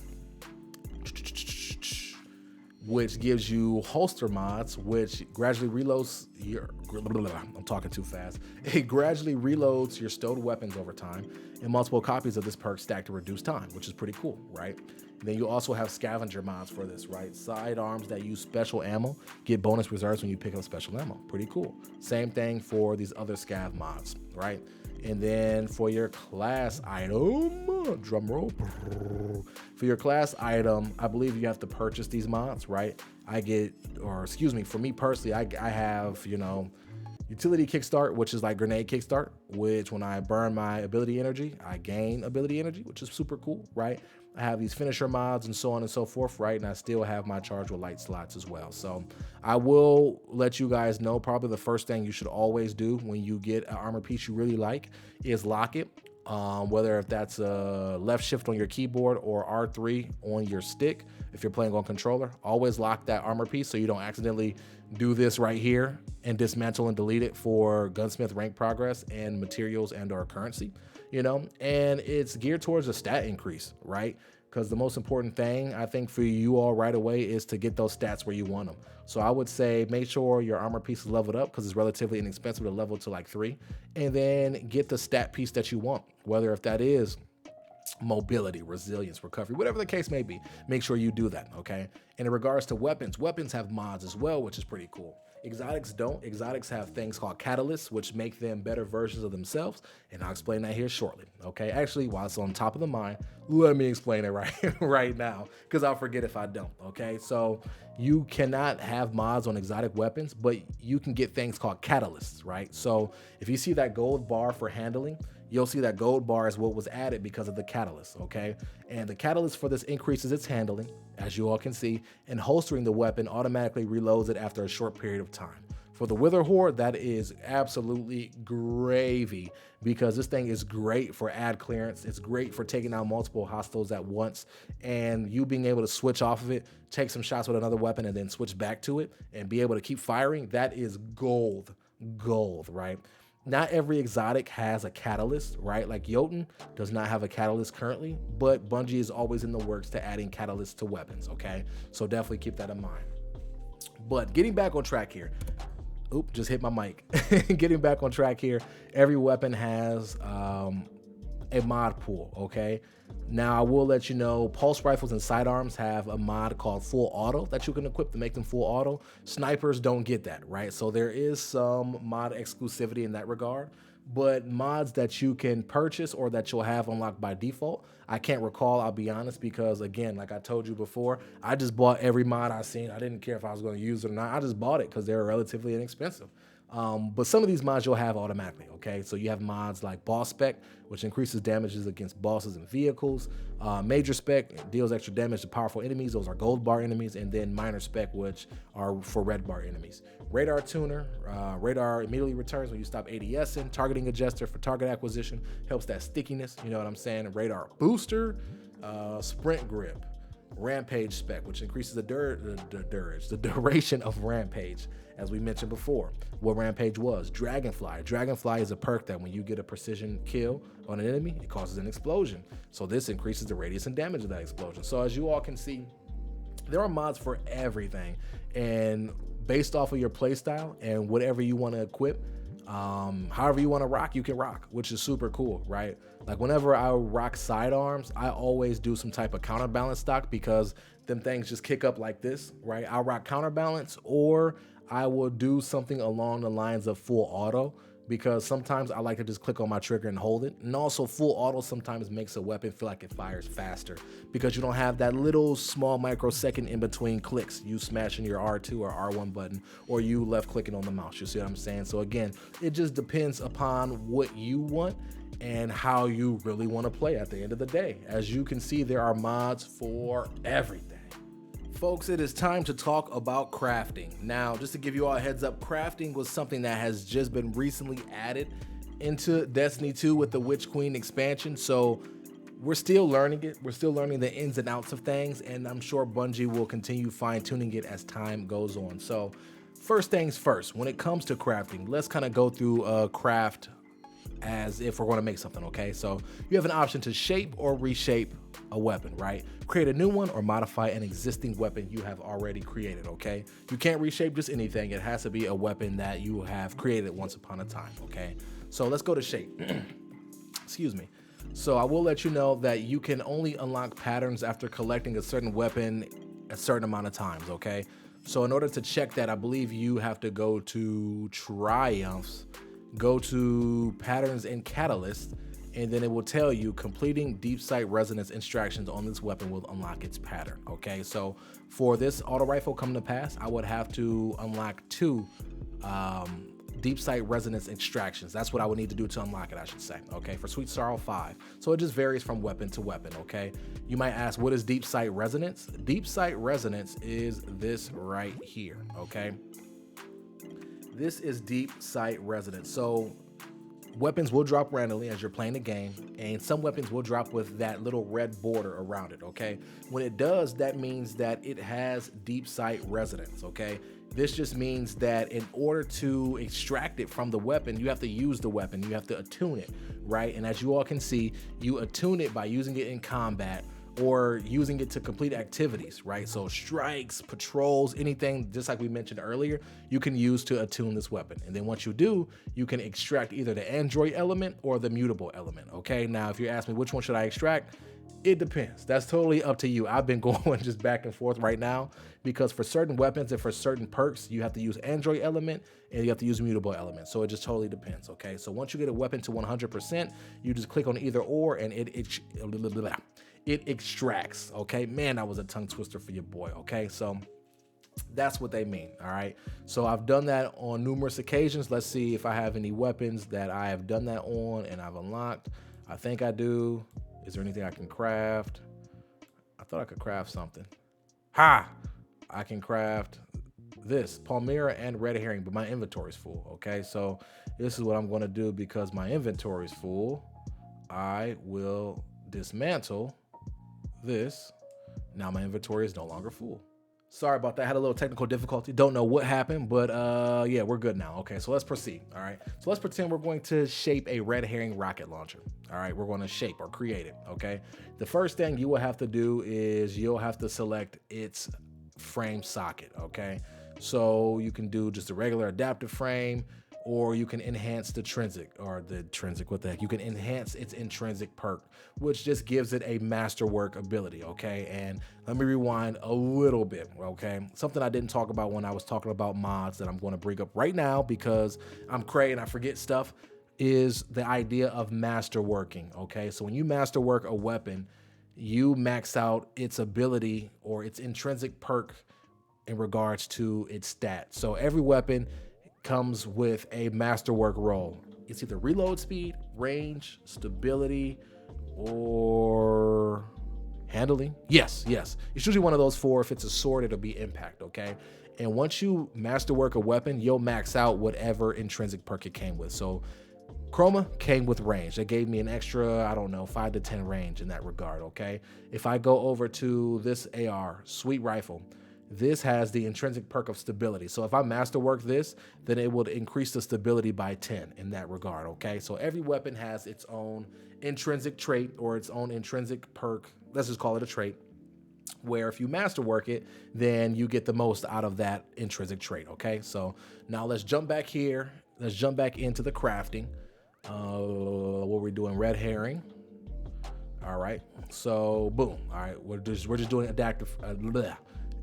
which gives you holster mods, which gradually reloads your, I'm talking too fast. It gradually reloads your stowed weapons over time, and multiple copies of this perk stack to reduce time, which is pretty cool, right? And then you also have scavenger mods for this, right? Sidearms that use special ammo get bonus reserves when you pick up special ammo. Pretty cool. Same thing for these other scav mods, right? And then for your class item, drum roll. For your class item, I believe you have to purchase these mods, right? For me personally, I have, you know, utility kickstart, which is like grenade kickstart, which when I burn my ability energy, I gain ability energy, which is super cool, right? I have these finisher mods and so on and so forth, right? And I still have my charge with light slots as well. So I will let you guys know, probably the first thing you should always do when you get an armor piece you really like is lock it. Whether if that's a left shift on your keyboard or R3 on your stick, if you're playing on controller, always lock that armor piece so you don't accidentally do this right here and dismantle and delete it for gunsmith rank progress and materials and or currency, you know. And it's geared towards a stat increase, right? Because the most important thing I think for you all right away is to get those stats where you want them. So I would say make sure your armor piece is leveled up, because it's relatively inexpensive to level to like 3, and then get the stat piece that you want, whether if that is mobility, resilience, recovery, whatever the case may be. Make sure you do that, okay? And in regards to weapons, weapons have mods as well, which is pretty cool. Exotics don't. Exotics have things called catalysts, which make them better versions of themselves, and I'll explain that here shortly, okay? Actually, while it's on top of the mind, let me explain it right now, because I'll forget if I don't, okay? So you cannot have mods on exotic weapons, but you can get things called catalysts, right? So if you see that gold bar for handling, you'll see that gold bar is what was added because of the catalyst, okay? And the catalyst for this increases its handling, as you all can see, and holstering the weapon automatically reloads it after a short period of time. For the Wither Horde, that is absolutely gravy, because this thing is great for ad clearance. It's great for taking out multiple hostiles at once, and you being able to switch off of it, take some shots with another weapon, and then switch back to it, and be able to keep firing, that is gold, right? Not every exotic has a catalyst, right? Like Jotun does not have a catalyst currently, but Bungie is always in the works to adding catalysts to weapons, okay? So definitely keep that in mind. But getting back on track here. Oop, just hit my mic. Getting back on track here. Every weapon has a mod pool, okay? Now I will let you know, pulse rifles and sidearms have a mod called full auto that you can equip to make them full auto. Snipers don't get that, right? So there is some mod exclusivity in that regard, but mods that you can purchase or that you'll have unlocked by default, I can't recall, I'll be honest, because again, like I told you before, I just bought every mod I seen. I didn't care if I was going to use it or not. I just bought it because they're relatively inexpensive. But some of these mods you'll have automatically, okay? So you have mods like boss spec, which increases damages against bosses and vehicles. Major spec deals extra damage to powerful enemies. Those are gold bar enemies. And then minor spec, which are for red bar enemies. Radar tuner, radar immediately returns when you stop ADSing. Targeting adjuster for target acquisition, helps that stickiness, you know what I'm saying? Radar booster, sprint grip. Rampage spec, which increases the duration of rampage, as we mentioned before. What rampage was, dragonfly. Dragonfly is a perk that when you get a precision kill on an enemy, it causes an explosion. So this increases the radius and damage of that explosion. So as you all can see, there are mods for everything, and based off of your playstyle and whatever you want to equip, however you want to rock, you can rock, which is super cool, right? Like whenever I rock sidearms, I always do some type of counterbalance stock because them things just kick up like this, right? I'll rock counterbalance, or I will do something along the lines of full auto, because sometimes I like to just click on my trigger and hold it. And also full auto sometimes makes a weapon feel like it fires faster because you don't have that little small microsecond in between clicks, you smashing your R2 or R1 button, or you left clicking on the mouse. You see what I'm saying? So again, it just depends upon what you want and how you really want to play at the end of the day. As you can see, there are mods for everything. Folks, it is time to talk about crafting. Now, just to give you all a heads up, crafting was something that has just been recently added into Destiny 2 with the Witch Queen expansion. So we're still learning it. We're still learning the ins and outs of things, and I'm sure Bungie will continue fine-tuning it as time goes on. So first things first, when it comes to crafting, let's kind of go through a craft as if we're going to make something, okay? So you have an option to shape or reshape a weapon, right? Create a new one or modify an existing weapon you have already created, okay? You can't reshape just anything. It has to be a weapon that you have created once upon a time, okay? So let's go to shape. Excuse me. So I will let you know that you can only unlock patterns after collecting a certain weapon a certain amount of times, okay? So in order to check that, I believe you have to go to Triumphs, go to Patterns and Catalyst, and then it will tell you completing deep sight resonance extractions on this weapon will unlock its pattern, okay? So for this auto rifle coming to pass, I would have to unlock 2 deep sight resonance extractions. That's what I would need to do to unlock it, I should say, okay? For Sweet Sorrow 5. So it just varies from weapon to weapon, okay? You might ask, what is deep sight resonance? Deep sight resonance is this right here, okay? This is deep sight resonance. So weapons will drop randomly as you're playing the game, and some weapons will drop with that little red border around it, okay? When it does, that means that it has deep sight resonance, okay? This just means that in order to extract it from the weapon, you have to use the weapon, you have to attune it, right? And as you all can see, you attune it by using it in combat or using it to complete activities, right? So strikes, patrols, anything, just like we mentioned earlier, you can use to attune this weapon. And then once you do, you can extract either the android element or the mutable element, okay? Now, if you ask me which one should I extract, it depends. That's totally up to you. I've been going just back and forth right now because for certain weapons and for certain perks, you have to use android element and you have to use mutable element. So it just totally depends, okay? So once you get a weapon to 100%, you just click on either or and it extracts, okay? Man, that was a tongue twister for your boy, okay? So that's what they mean, all right? So I've done that on numerous occasions. Let's see if I have any weapons that I have done that on and I've unlocked. I think I do. Is there anything I can craft? I thought I could craft something. Ha! I can craft this, Palmyra and Red Herring, but my inventory is full, okay? So this is what I'm gonna do because my inventory is full. I will dismantle this. Now my inventory is no longer full. Sorry about that. I had a little technical difficulty. Don't know what happened, but yeah, we're good now. Okay, so let's proceed. All right, so let's pretend we're going to shape a Red Herring rocket launcher. All right, we're going to shape or create it. Okay, the first thing you will have to do is you'll have to select its frame socket. Okay, So you can do just a regular adaptive frame, or you can enhance the intrinsic, what the heck? You can enhance its intrinsic perk, which just gives it a masterwork ability, okay? And let me rewind a little bit, okay? Something I didn't talk about when I was talking about mods that I'm going to bring up right now because I'm Cray and I forget stuff is the idea of masterworking, okay? So when you masterwork a weapon, you max out its ability or its intrinsic perk in regards to its stats. So every weapon comes with a masterwork role. It's either reload speed, range, stability, or handling. Yes. It's usually one of those four. If it's a sword, it'll be impact, okay? And once you masterwork a weapon, you'll max out whatever intrinsic perk it came with. So Chroma came with range. They gave me an extra, I don't know, 5 to 10 range in that regard, okay? If I go over to this AR, Sweet Rifle, this has the intrinsic perk of stability. So if I masterwork this, then it would increase the stability by 10 in that regard, okay? So every weapon has its own intrinsic trait or its own intrinsic perk. Let's just call it a trait, where if you masterwork it, then you get the most out of that intrinsic trait, okay? So now let's jump back here. Let's jump back into the crafting. What we're doing, red herring. All right, so boom. All right, we're just doing adaptive.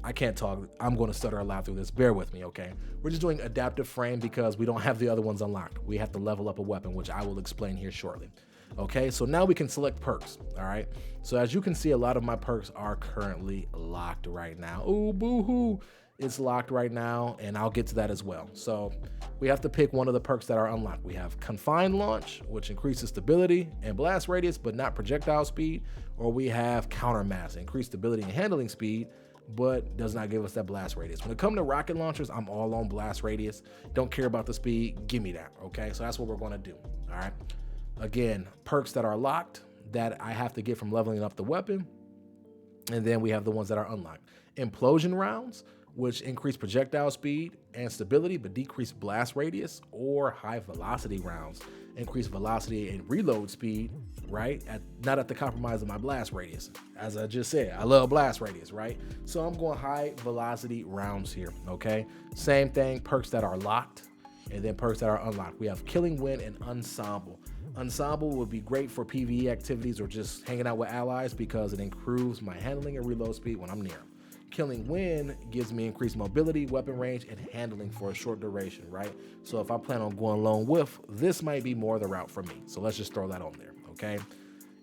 I can't talk. I'm going to stutter a lot through this. Bear with me, okay? We're just doing adaptive frame because we don't have the other ones unlocked. We have to level up a weapon, which I will explain here shortly. Okay, so now we can select perks, all right? So as you can see, a lot of my perks are currently locked right now. Ooh, boo-hoo. It's locked right now, and I'll get to that as well. So we have to pick one of the perks that are unlocked. We have Confined Launch, which increases stability and blast radius, but not projectile speed. Or we have Counter Mass, increased stability and handling speed, but does not give us that blast radius. When it comes to rocket launchers, I'm all on blast radius. Don't care about the speed. Give me that, okay? So that's what we're going to do, all right? Again, perks that are locked that I have to get from leveling up the weapon. And then we have the ones that are unlocked. Implosion rounds, which increase projectile speed and stability, but decrease blast radius, or high velocity rounds, increase velocity and reload speed, right? Not at the compromise of my blast radius. As I just said, I love blast radius, right? So I'm going high velocity rounds here, okay? Same thing, perks that are locked, and then perks that are unlocked. We have Killing Wind and Ensemble. Ensemble would be great for PvE activities or just hanging out with allies because it improves my handling and reload speed when I'm near them. Killing Wind gives me increased mobility, weapon range, and handling for a short duration, right? So if I plan on going lone wolf, this might be more the route for me. So let's just throw that on there, okay?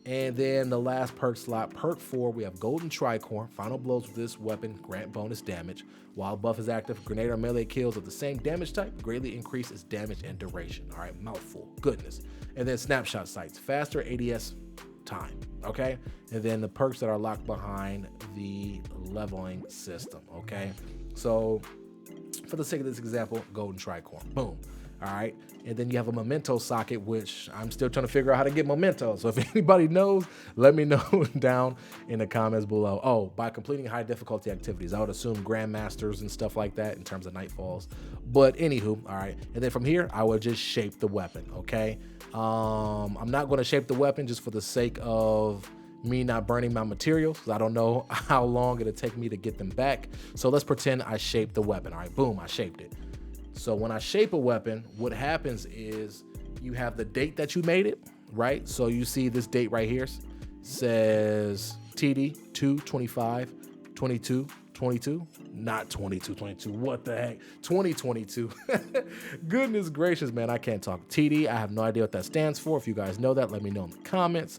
And then the last perk slot, perk 4, we have Golden Tricorn. Final blows with this weapon grant bonus damage. While buff is active, grenade or melee kills of the same damage type greatly increase its damage and duration. All right, mouthful, goodness. And then Snapshot Sights, faster ADS time, okay? And then the perks that are locked behind the leveling system, okay? So for the sake of this example, Golden Tricorn, boom. All right, and then you have a memento socket, which I'm still trying to figure out how to get memento. So if anybody knows, let me know down in the comments below. Oh, by completing high difficulty activities, I would assume grandmasters and stuff like that in terms of nightfalls. But anywho, all right, and then from here, I would just shape the weapon, okay? I'm not going to shape the weapon just for the sake of me not burning my materials, because I don't know how long it'll take me to get them back. So let's pretend I shaped the weapon. All right, boom, I shaped it. So when I shape a weapon, what happens is you have the date that you made it, right? So you see this date right here says TD 2/25 22 22, not 22 what the heck, 2022. Goodness gracious, man, I can't talk. TD, I have no idea what that stands for. If you guys know that, let me know in the comments.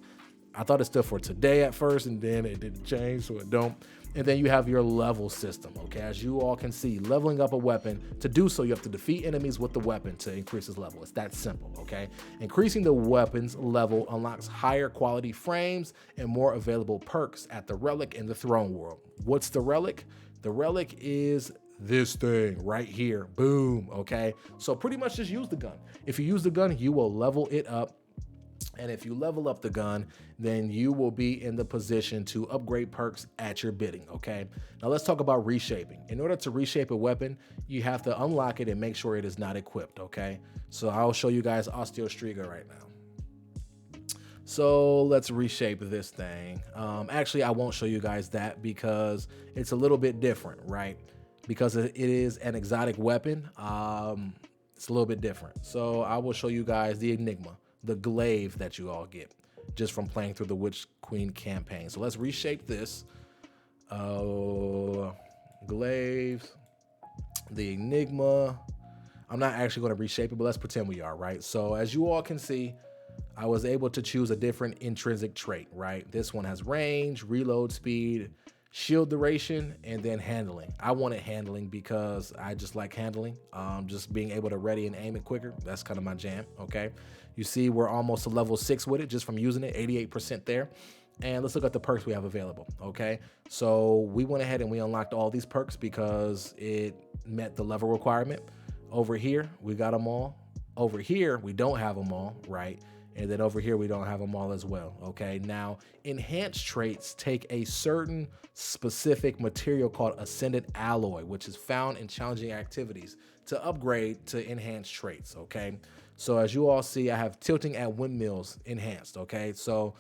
I thought it stood for today at first, and then it didn't change, so it don't. And then you have your level system, okay? As you all can see, leveling up a weapon, to do so, you have to defeat enemies with the weapon to increase its level. It's that simple, okay? Increasing the weapon's level unlocks higher quality frames and more available perks at the relic in the throne world. What's the relic? The relic is this thing right here, boom, okay? So pretty much just use the gun. If you use the gun, you will level it up. And if you level up the gun, then you will be in the position to upgrade perks at your bidding, okay? Now let's talk about reshaping. In order to reshape a weapon, you have to unlock it and make sure it is not equipped, okay? So I'll show you guys Osteostriga right now. So let's reshape this thing. Actually, I won't show you guys that because it's a little bit different, right? because it is an exotic weapon, it's a little bit different. So I will show you guys the Enigma, the glaive that you all get just from playing through the Witch Queen campaign. So let's reshape this. Glaives, the Enigma. I'm not actually going to reshape it, but let's pretend we are, right? So as you all can see, I was able to choose a different intrinsic trait, right? This one has range, reload speed, shield duration, and then handling. I wanted handling because I just like handling. Just being able to ready and aim it quicker. That's kind of my jam, okay? You see we're almost to level 6 with it just from using it, 88% there. And let's look at the perks we have available, okay? So we went ahead and we unlocked all these perks because it met the level requirement. Over here, we got them all. Over here, we don't have them all, right? And then over here, we don't have them all as well, okay? Now, enhanced traits take a certain specific material called Ascendant Alloy, which is found in challenging activities to upgrade to enhanced traits, okay? So as you all see, I have tilting at windmills enhanced, okay? So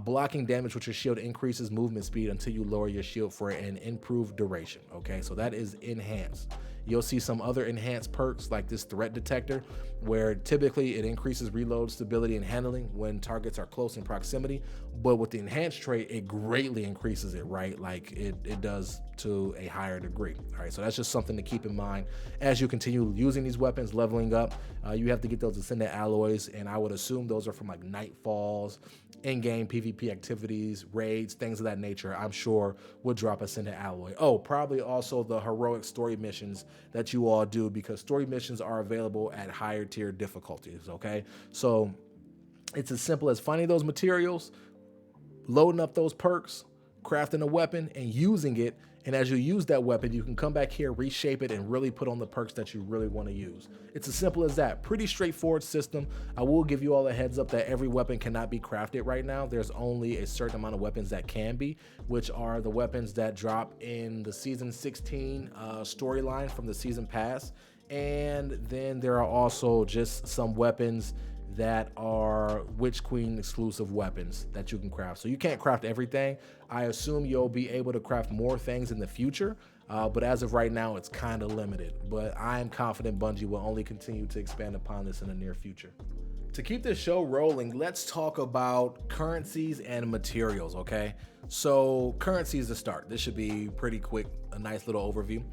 blocking damage with your shield increases movement speed until you lower your shield for an improved duration, okay? So that is enhanced. You'll see some other enhanced perks like this threat detector, where typically it increases reload stability and handling when targets are close in proximity. But with the enhanced trait, it greatly increases it, right? Like it does to a higher degree. All right, so that's just something to keep in mind as you continue using these weapons, leveling up. You have to get those Ascendant Alloys, and I would assume those are from like Nightfalls, in-game PvP activities, raids, things of that nature. I'm sure would drop Ascendant Alloy. Oh, probably also the heroic story missions that you all do, because story missions are available at higher tier difficulties, okay? So it's as simple as finding those materials, loading up those perks, crafting a weapon, and using it. And as you use that weapon, you can come back here, reshape it, and really put on the perks that you really want to use. It's as simple as that. Pretty straightforward system. I will give you all a heads up that every weapon cannot be crafted right now. There's only a certain amount of weapons that can be, which are the weapons that drop in the Season 16 storyline from the Season Pass. And then there are also just some weapons that are Witch Queen exclusive weapons that you can craft. So you can't craft everything. I assume you'll be able to craft more things in the future, but as of right now, it's kind of limited. But I'm confident Bungie will only continue to expand upon this in the near future. To keep this show rolling, let's talk about currencies and materials, okay? So currencies to start. This should be pretty quick, a nice little overview.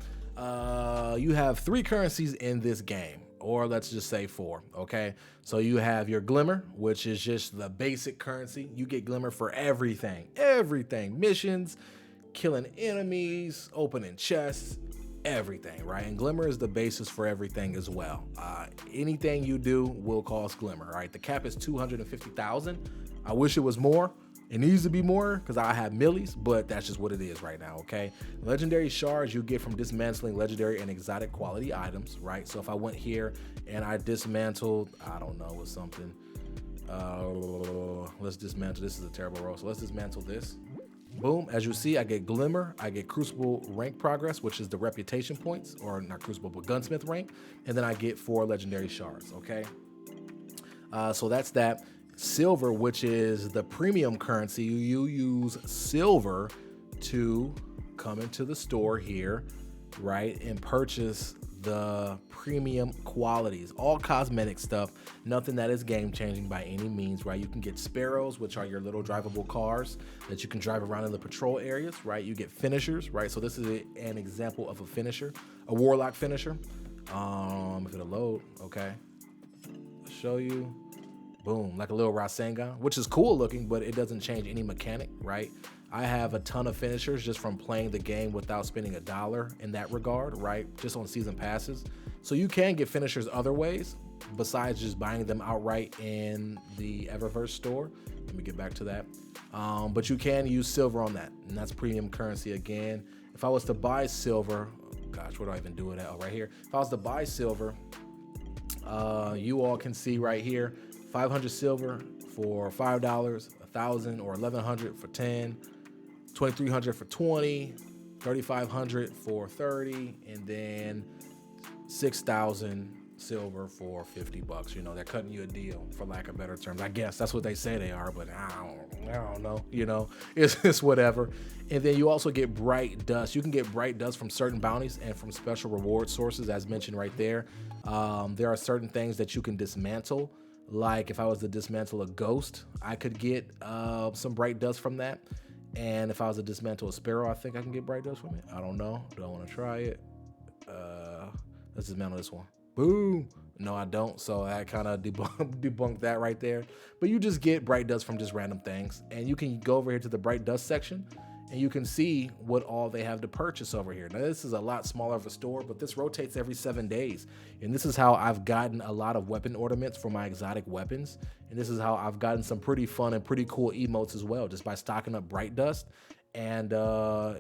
You have 3 currencies in this game, or let's just say 4, okay? So you have your Glimmer, which is just the basic currency. You get Glimmer for everything, missions, killing enemies, opening chests, everything, right? And Glimmer is the basis for everything as well. Anything you do will cost Glimmer, right? The cap is 250,000. I wish it was more. It needs to be more because I have millies, but that's just what it is right now, okay? Legendary shards you get from dismantling legendary and exotic quality items, right? So if I went here and I dismantled, I don't know, with something. Let's dismantle, this is a terrible roll. So let's dismantle this. Boom, as you see, I get Glimmer, I get Crucible rank progress, which is the reputation points, or not Crucible, but Gunsmith rank. And then I get 4 legendary shards, okay? So that's that. Silver, which is the premium currency, you use silver to come into the store here, right, and purchase the premium qualities, all cosmetic stuff, nothing that is game changing by any means, right? You can get Sparrows, which are your little drivable cars that you can drive around in the patrol areas, right? You get finishers, right? So this is an example of a finisher, a warlock finisher. If it'll load, okay, I'll show you. Boom, like a little Rasengan, which is cool looking, but it doesn't change any mechanic, right? I have a ton of finishers just from playing the game without spending $1 in that regard, right? Just on season passes. So you can get finishers other ways besides just buying them outright in the Eververse store. Let me get back to that. But you can use silver on that, and that's premium currency again. If I was to buy silver, gosh, where do I even do it at? Oh, right here. If I was to buy silver, you all can see right here, 500 silver for $5, 1,000 or 1,100 for 10, 2,300 for 20, 3,500 for 30, and then 6,000 silver for 50 bucks. You know, they're cutting you a deal, for lack of better terms. I guess that's what they say they are, but I don't know. You know, it's whatever. And then you also get bright dust. You can get bright dust from certain bounties and from special reward sources, as mentioned right there. There are certain things that you can dismantle. Like if I was to dismantle a ghost, I could get some bright dust from that. And if I was to dismantle a sparrow, I think I can get bright dust from it. I don't know. Do I want to try it? Let's dismantle this one. Boom. No, I don't. So I kind of debunked that right there. But you just get bright dust from just random things. And you can go over here to the bright dust section and you can see what all they have to purchase over here. Now, this is a lot smaller of a store, but this rotates every 7 days. And this is how I've gotten a lot of weapon ornaments for my exotic weapons. And this is how I've gotten some pretty fun and pretty cool emotes as well, just by stocking up bright dust. And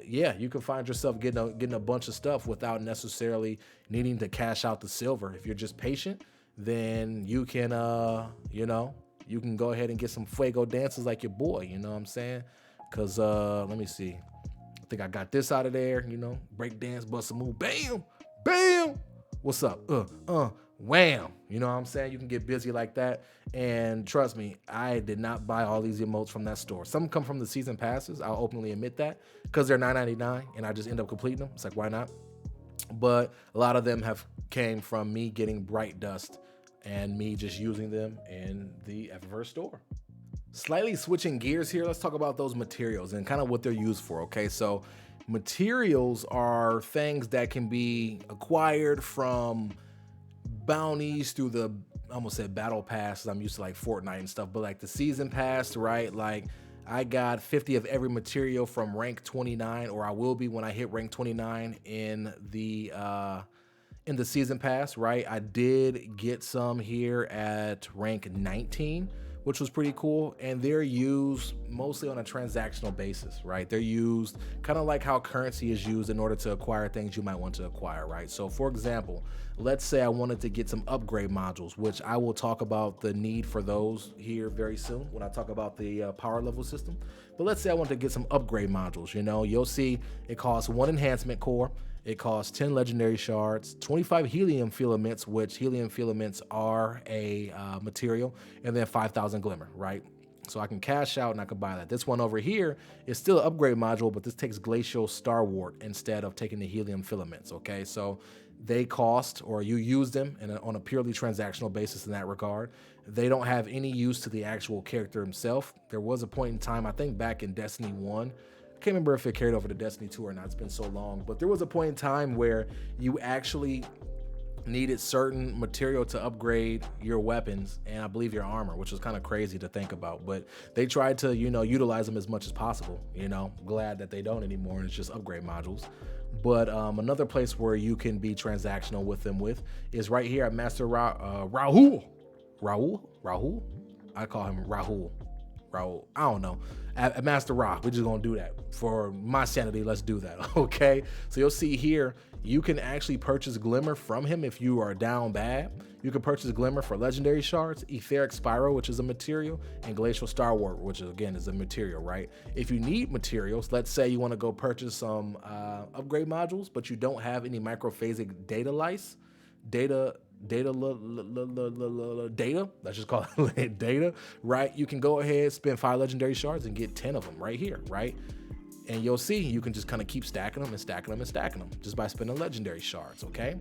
yeah, you can find yourself getting a bunch of stuff without necessarily needing to cash out the silver. If you're just patient, then you can, you know, you can go ahead and get some fuego dances like your boy, you know what I'm saying? Cause let me see. I think I got this out of there, you know, break dance, bust a move, bam, bam. What's up? Wham. You know what I'm saying? You can get busy like that. And trust me, I did not buy all these emotes from that store. Some come from the season passes. I'll openly admit that, because they're $9.99 and I just end up completing them. It's like, why not? But a lot of them have came from me getting bright dust and me just using them in the Eververse store. Slightly switching gears here, let's talk about those materials and kind of what they're used for, okay? So materials are things that can be acquired from bounties through the, I almost said battle passes. I'm used to like Fortnite and stuff, but like the season pass, right? Like I got 50 of every material from rank 29, or I will be when I hit rank 29 in the season pass, right? I did get some here at rank 19, which was pretty cool. And they're used mostly on a transactional basis, right? They're used kind of like how currency is used in order to acquire things you might want to acquire, right? So for example, let's say I wanted to get some upgrade modules, which I will talk about the need for those here very soon when I talk about the power level system. But let's say I want to get some upgrade modules, you know, you'll see it costs 1 enhancement core. It costs 10 legendary shards, 25 helium filaments, which helium filaments are a material, and then 5,000 glimmer, right? So I can cash out and I can buy that. This one over here is still an upgrade module, but this takes glacial starwort instead of taking the helium filaments, okay? So they cost, or you use them on a purely transactional basis in that regard. They don't have any use to the actual character himself. There was a point in time, I think back in Destiny 1, I can't remember if it carried over to Destiny 2 or not. It's been so long, but there was a point in time where you actually needed certain material to upgrade your weapons and I believe your armor, which was kind of crazy to think about, but they tried to, you know, utilize them as much as possible. You know, glad that they don't anymore and it's just upgrade modules. But another place where you can be transactional with them is right here at Master Rahul. I call him Rahul. I don't know. At Master Ra, we're just gonna do that for my sanity. Let's do that, okay? So you'll see here, you can actually purchase Glimmer from him if you are down bad. You can purchase Glimmer for legendary shards, Etheric Spyro, which is a material, and Glacial Starwort, which again is a material, right? If you need materials, let's say you want to go purchase some upgrade modules, but you don't have any microphasic data lice, data, let's just call it data, right? You can go ahead, spend 5 legendary shards and get 10 of them right here, right? And you'll see you can just kind of keep stacking them and stacking them and stacking them just by spending legendary shards, okay?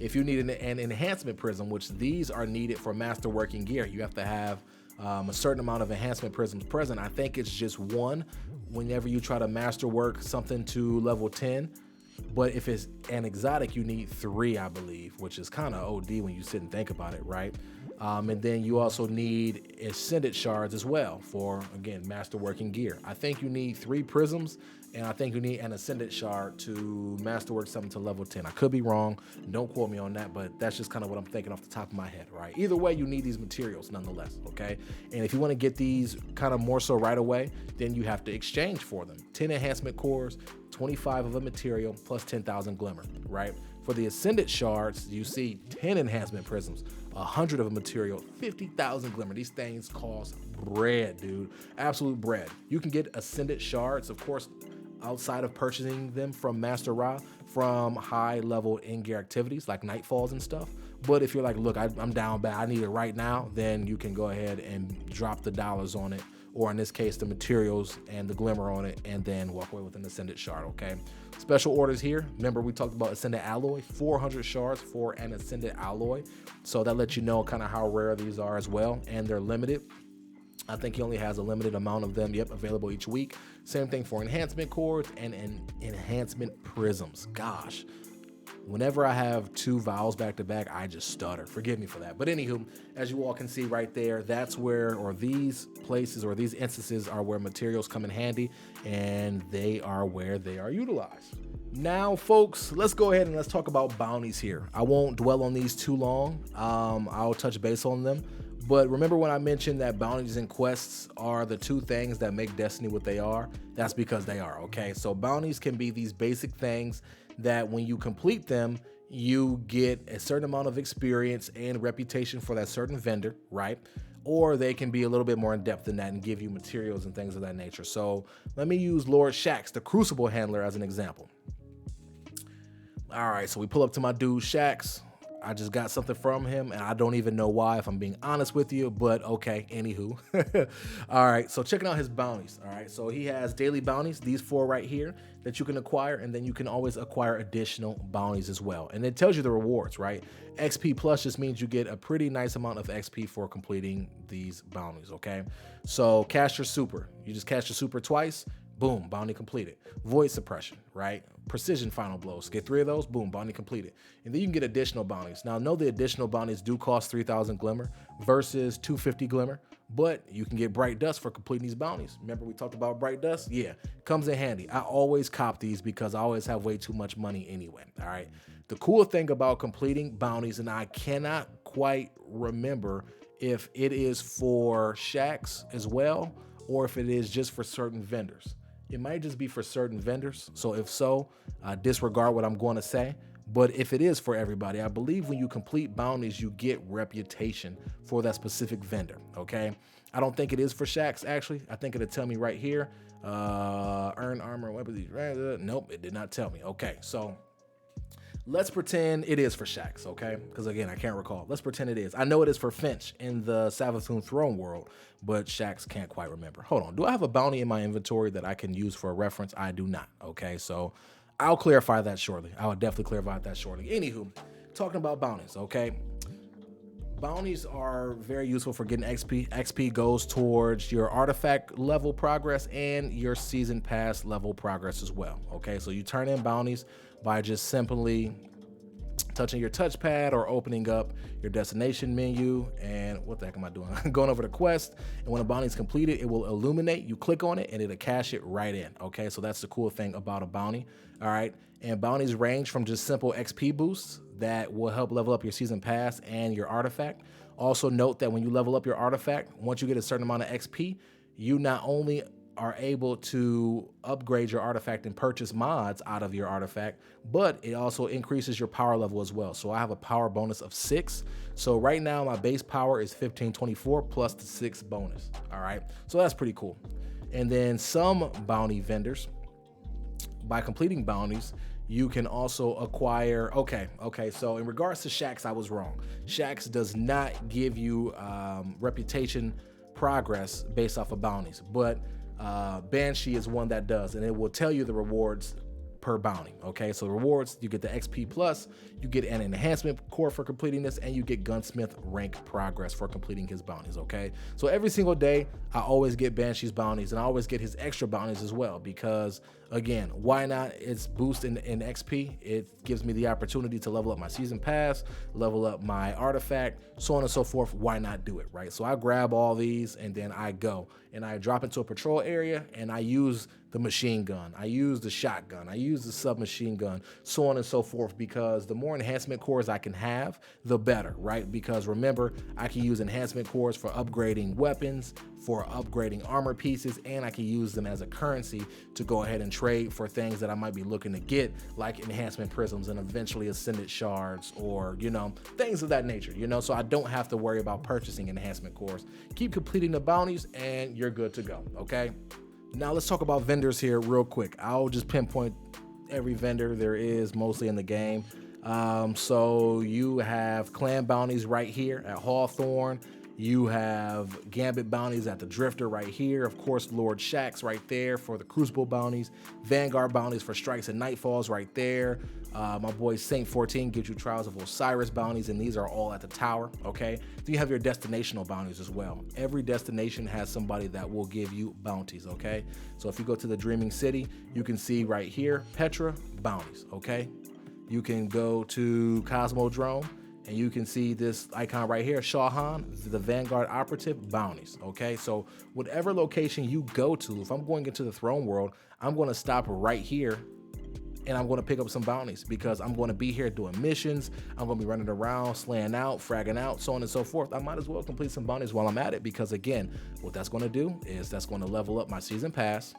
If you need an enhancement prism, which these are needed for master working gear, you have to have a certain amount of enhancement prisms present. I think it's just 1 whenever you try to master work something to level 10. But if it's an exotic, you need 3, I believe, which is kind of OD when you sit and think about it, right? And then you also need ascended shards as well for, again, master working gear. I think you need 3 prisms, and I think you need an ascended shard to masterwork something to level 10. I could be wrong. Don't quote me on that, but that's just kind of what I'm thinking off the top of my head, right? Either way, you need these materials nonetheless, okay? And if you want to get these kind of more so right away, then you have to exchange for them. 10 enhancement cores, 25 of a material, plus 10,000 glimmer, right? For the ascended shards, you see 10 enhancement prisms, 100 of a material, 50,000 glimmer. These things cost bread, dude. Absolute bread. You can get ascended shards, of course, outside of purchasing them from Master Ra, from high level in-gear activities like Nightfalls and stuff. But if you're like, look, I'm down bad, I need it right now, then you can go ahead and drop the dollars on it, or in this case, the materials and the glimmer on it, and then walk away with an Ascended shard, okay? Special orders here. Remember, we talked about Ascended alloy, 400 shards for an Ascended alloy. So that lets you know kind of how rare these are as well, and they're limited. I think he only has a limited amount of them, available each week. Same thing for enhancement cores and enhancement prisms. Gosh, whenever I have two vowels back to back, I just stutter. Forgive me for that. But anywho, as you all can see right there, that's where, or these places or these instances are where materials come in handy, and they are where they are utilized. Now, folks, let's go ahead and let's talk about bounties here. I won't dwell on these too long. I'll touch base on them. But remember when I mentioned that bounties and quests are the two things that make Destiny what they are? That's because they are, okay? So bounties can be these basic things that when you complete them, you get a certain amount of experience and reputation for that certain vendor, right? Or they can be a little bit more in depth than that and give you materials and things of that nature. So let me use Lord Shaxx, the Crucible Handler, as an example. All right, so we pull up to my dude Shaxx. I just got something from him, and I don't even know why, if I'm being honest with you, but okay, anywho. All right, so checking out his bounties. All right, so he has daily bounties, these 4 right here that you can acquire, and then you can always acquire additional bounties as well. And it tells you the rewards, right? XP plus just means you get a pretty nice amount of XP for completing these bounties, okay? So cast your super. You just cast your super twice, boom, bounty completed. Void suppression, right? Precision final blows. Get 3 of those, boom, bounty completed. And then you can get additional bounties. Now, know the additional bounties do cost 3,000 glimmer versus 250 glimmer, but you can get bright dust for completing these bounties. Remember we talked about bright dust? Yeah, comes in handy. I always cop these because I always have way too much money anyway, all right? The cool thing about completing bounties, and I cannot quite remember if it is for Shaxx as well, or if it is just for certain vendors. It might just be for certain vendors. So if so, disregard what I'm going to say. But if it is for everybody, I believe when you complete bounties, you get reputation for that specific vendor, okay? I don't think it is for Shaxx, actually. I think it'll tell me right here. Earn armor, weapons. Nope, it did not tell me. Okay, so let's pretend it is for Shaxx, okay? Because again, I can't recall. Let's pretend it is. I know it is for Finch in the Savathûn Throne world, but Shaxx can't quite remember. Hold on. Do I have a bounty in my inventory that I can use for a reference? I do not, okay? So I'll clarify that shortly. I will definitely clarify that shortly. Anywho, talking about bounties, okay? Bounties are very useful for getting XP. XP goes towards your artifact level progress and your season pass level progress as well, okay? So you turn in bounties by just simply touching your touchpad or opening up your destination menu, and what the heck am I doing? Going over to quest, and when a bounty is completed, it will illuminate. You click on it and it'll cash it right in, okay? So that's the cool thing about a bounty, all right? And bounties range from just simple XP boosts that will help level up your season pass and your artifact. Also note that when you level up your artifact, once you get a certain amount of XP, you not only are able to upgrade your artifact and purchase mods out of your artifact, but it also increases your power level as well. So I have a power bonus of 6. So right now my base power is 1524 plus the 6 bonus. All right, so that's pretty cool. And then some bounty vendors, by completing bounties, you can also acquire, okay, so in regards to Shaxx, I was wrong. Shaxx does not give you reputation progress based off of bounties, but Banshee is one that does, and it will tell you the rewards per bounty, okay? So rewards, you get the XP plus, you get an enhancement core for completing this, and you get gunsmith rank progress for completing his bounties, okay? So every single day, I always get Banshee's bounties, and I always get his extra bounties as well, because again, why not? It's boosting in XP. It gives me the opportunity to level up my season pass, level up my artifact, so on and so forth. Why not do it, right? So I grab all these and then I go and I drop into a patrol area and I use the machine gun, I use the shotgun, I use the submachine gun, so on and so forth, because the more enhancement cores I can have, the better, right? Because remember, I can use enhancement cores for upgrading weapons, for upgrading armor pieces, and I can use them as a currency to go ahead and trade for things that I might be looking to get, like enhancement prisms and eventually ascended shards, or, you know, things of that nature, you know, so I don't have to worry about purchasing enhancement cores. Keep completing the bounties and you're good to go, okay? Now let's talk about vendors here real quick. I'll just pinpoint every vendor there is mostly in the game. So you have clan bounties right here at Hawthorne. You have Gambit bounties at the Drifter right here. Of course, Lord Shax right there for the Crucible bounties. Vanguard bounties for Strikes and Nightfalls right there. My boy Saint 14 gives you Trials of Osiris bounties, and these are all at the tower, okay? Then you have your destinational bounties as well. Every destination has somebody that will give you bounties, okay? So if you go to the Dreaming City, you can see right here, Petra, bounties, okay? You can go to Cosmodrome, and you can see this icon right here, Shahan, the Vanguard Operative, bounties, okay? So whatever location you go to, if I'm going into the Throne World, I'm gonna stop right here and I'm gonna pick up some bounties because I'm gonna be here doing missions. I'm gonna be running around, slaying out, fragging out, so on and so forth. I might as well complete some bounties while I'm at it because again, what that's gonna do is that's gonna level up my season pass.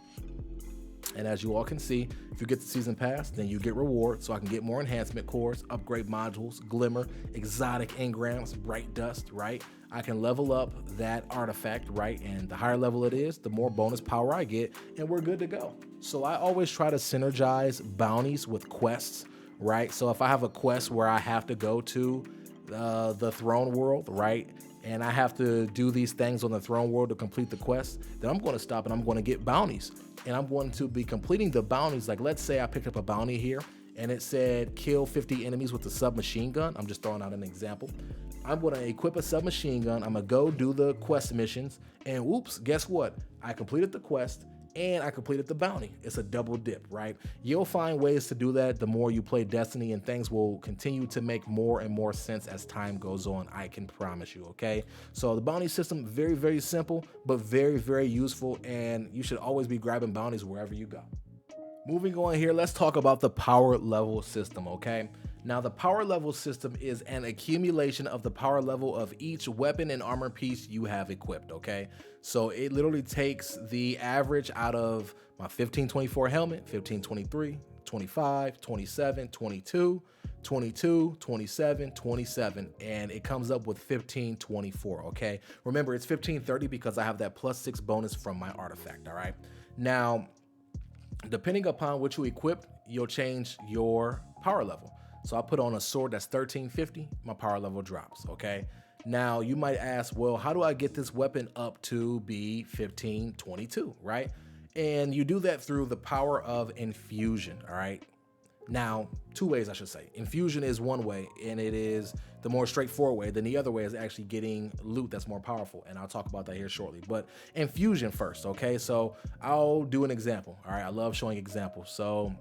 And as you all can see, if you get the season pass, then you get rewards. So I can get more enhancement cores, upgrade modules, glimmer, exotic engrams, bright dust, right? I can level up that artifact, right? And the higher level it is, the more bonus power I get, and we're good to go. So I always try to synergize bounties with quests, right? So if I have a quest where I have to go to the Throne World, right? And I have to do these things on the Throne World to complete the quest, then I'm going to stop and I'm going to get bounties. And I'm going to be completing the bounties. Like, let's say I picked up a bounty here and it said kill 50 enemies with a submachine gun. I'm just throwing out an example. I'm going to equip a submachine gun. I'm going to go do the quest missions. And whoops, guess what? I completed the quest and I completed the bounty. It's a double dip, right? You'll find ways to do that the more you play Destiny, and things will continue to make more and more sense as time goes on, I can promise you, okay? So the bounty system, very, very simple, but very, very useful, and you should always be grabbing bounties wherever you go. Moving on here, let's talk about the power level system, okay? Now, the power level system is an accumulation of the power level of each weapon and armor piece you have equipped, okay? So it literally takes the average out of my 1524 helmet, 1523, 25, 27, 22, 22, 27, 27, and it comes up with 1524, okay? Remember, it's 1530 because I have that +6 bonus from my artifact, all right? Now, depending upon what you equip, you'll change your power level. So I put on a sword that's 1350, my power level drops, okay? Now you might ask, well, how do I get this weapon up to be 1522, right? And you do that through the power of infusion, all right? Now, two ways I should say. Infusion is one way, and it is the more straightforward way. Then the other way is actually getting loot that's more powerful, and I'll talk about that here shortly. But infusion first, okay? So I'll do an example, all right? I love showing examples. So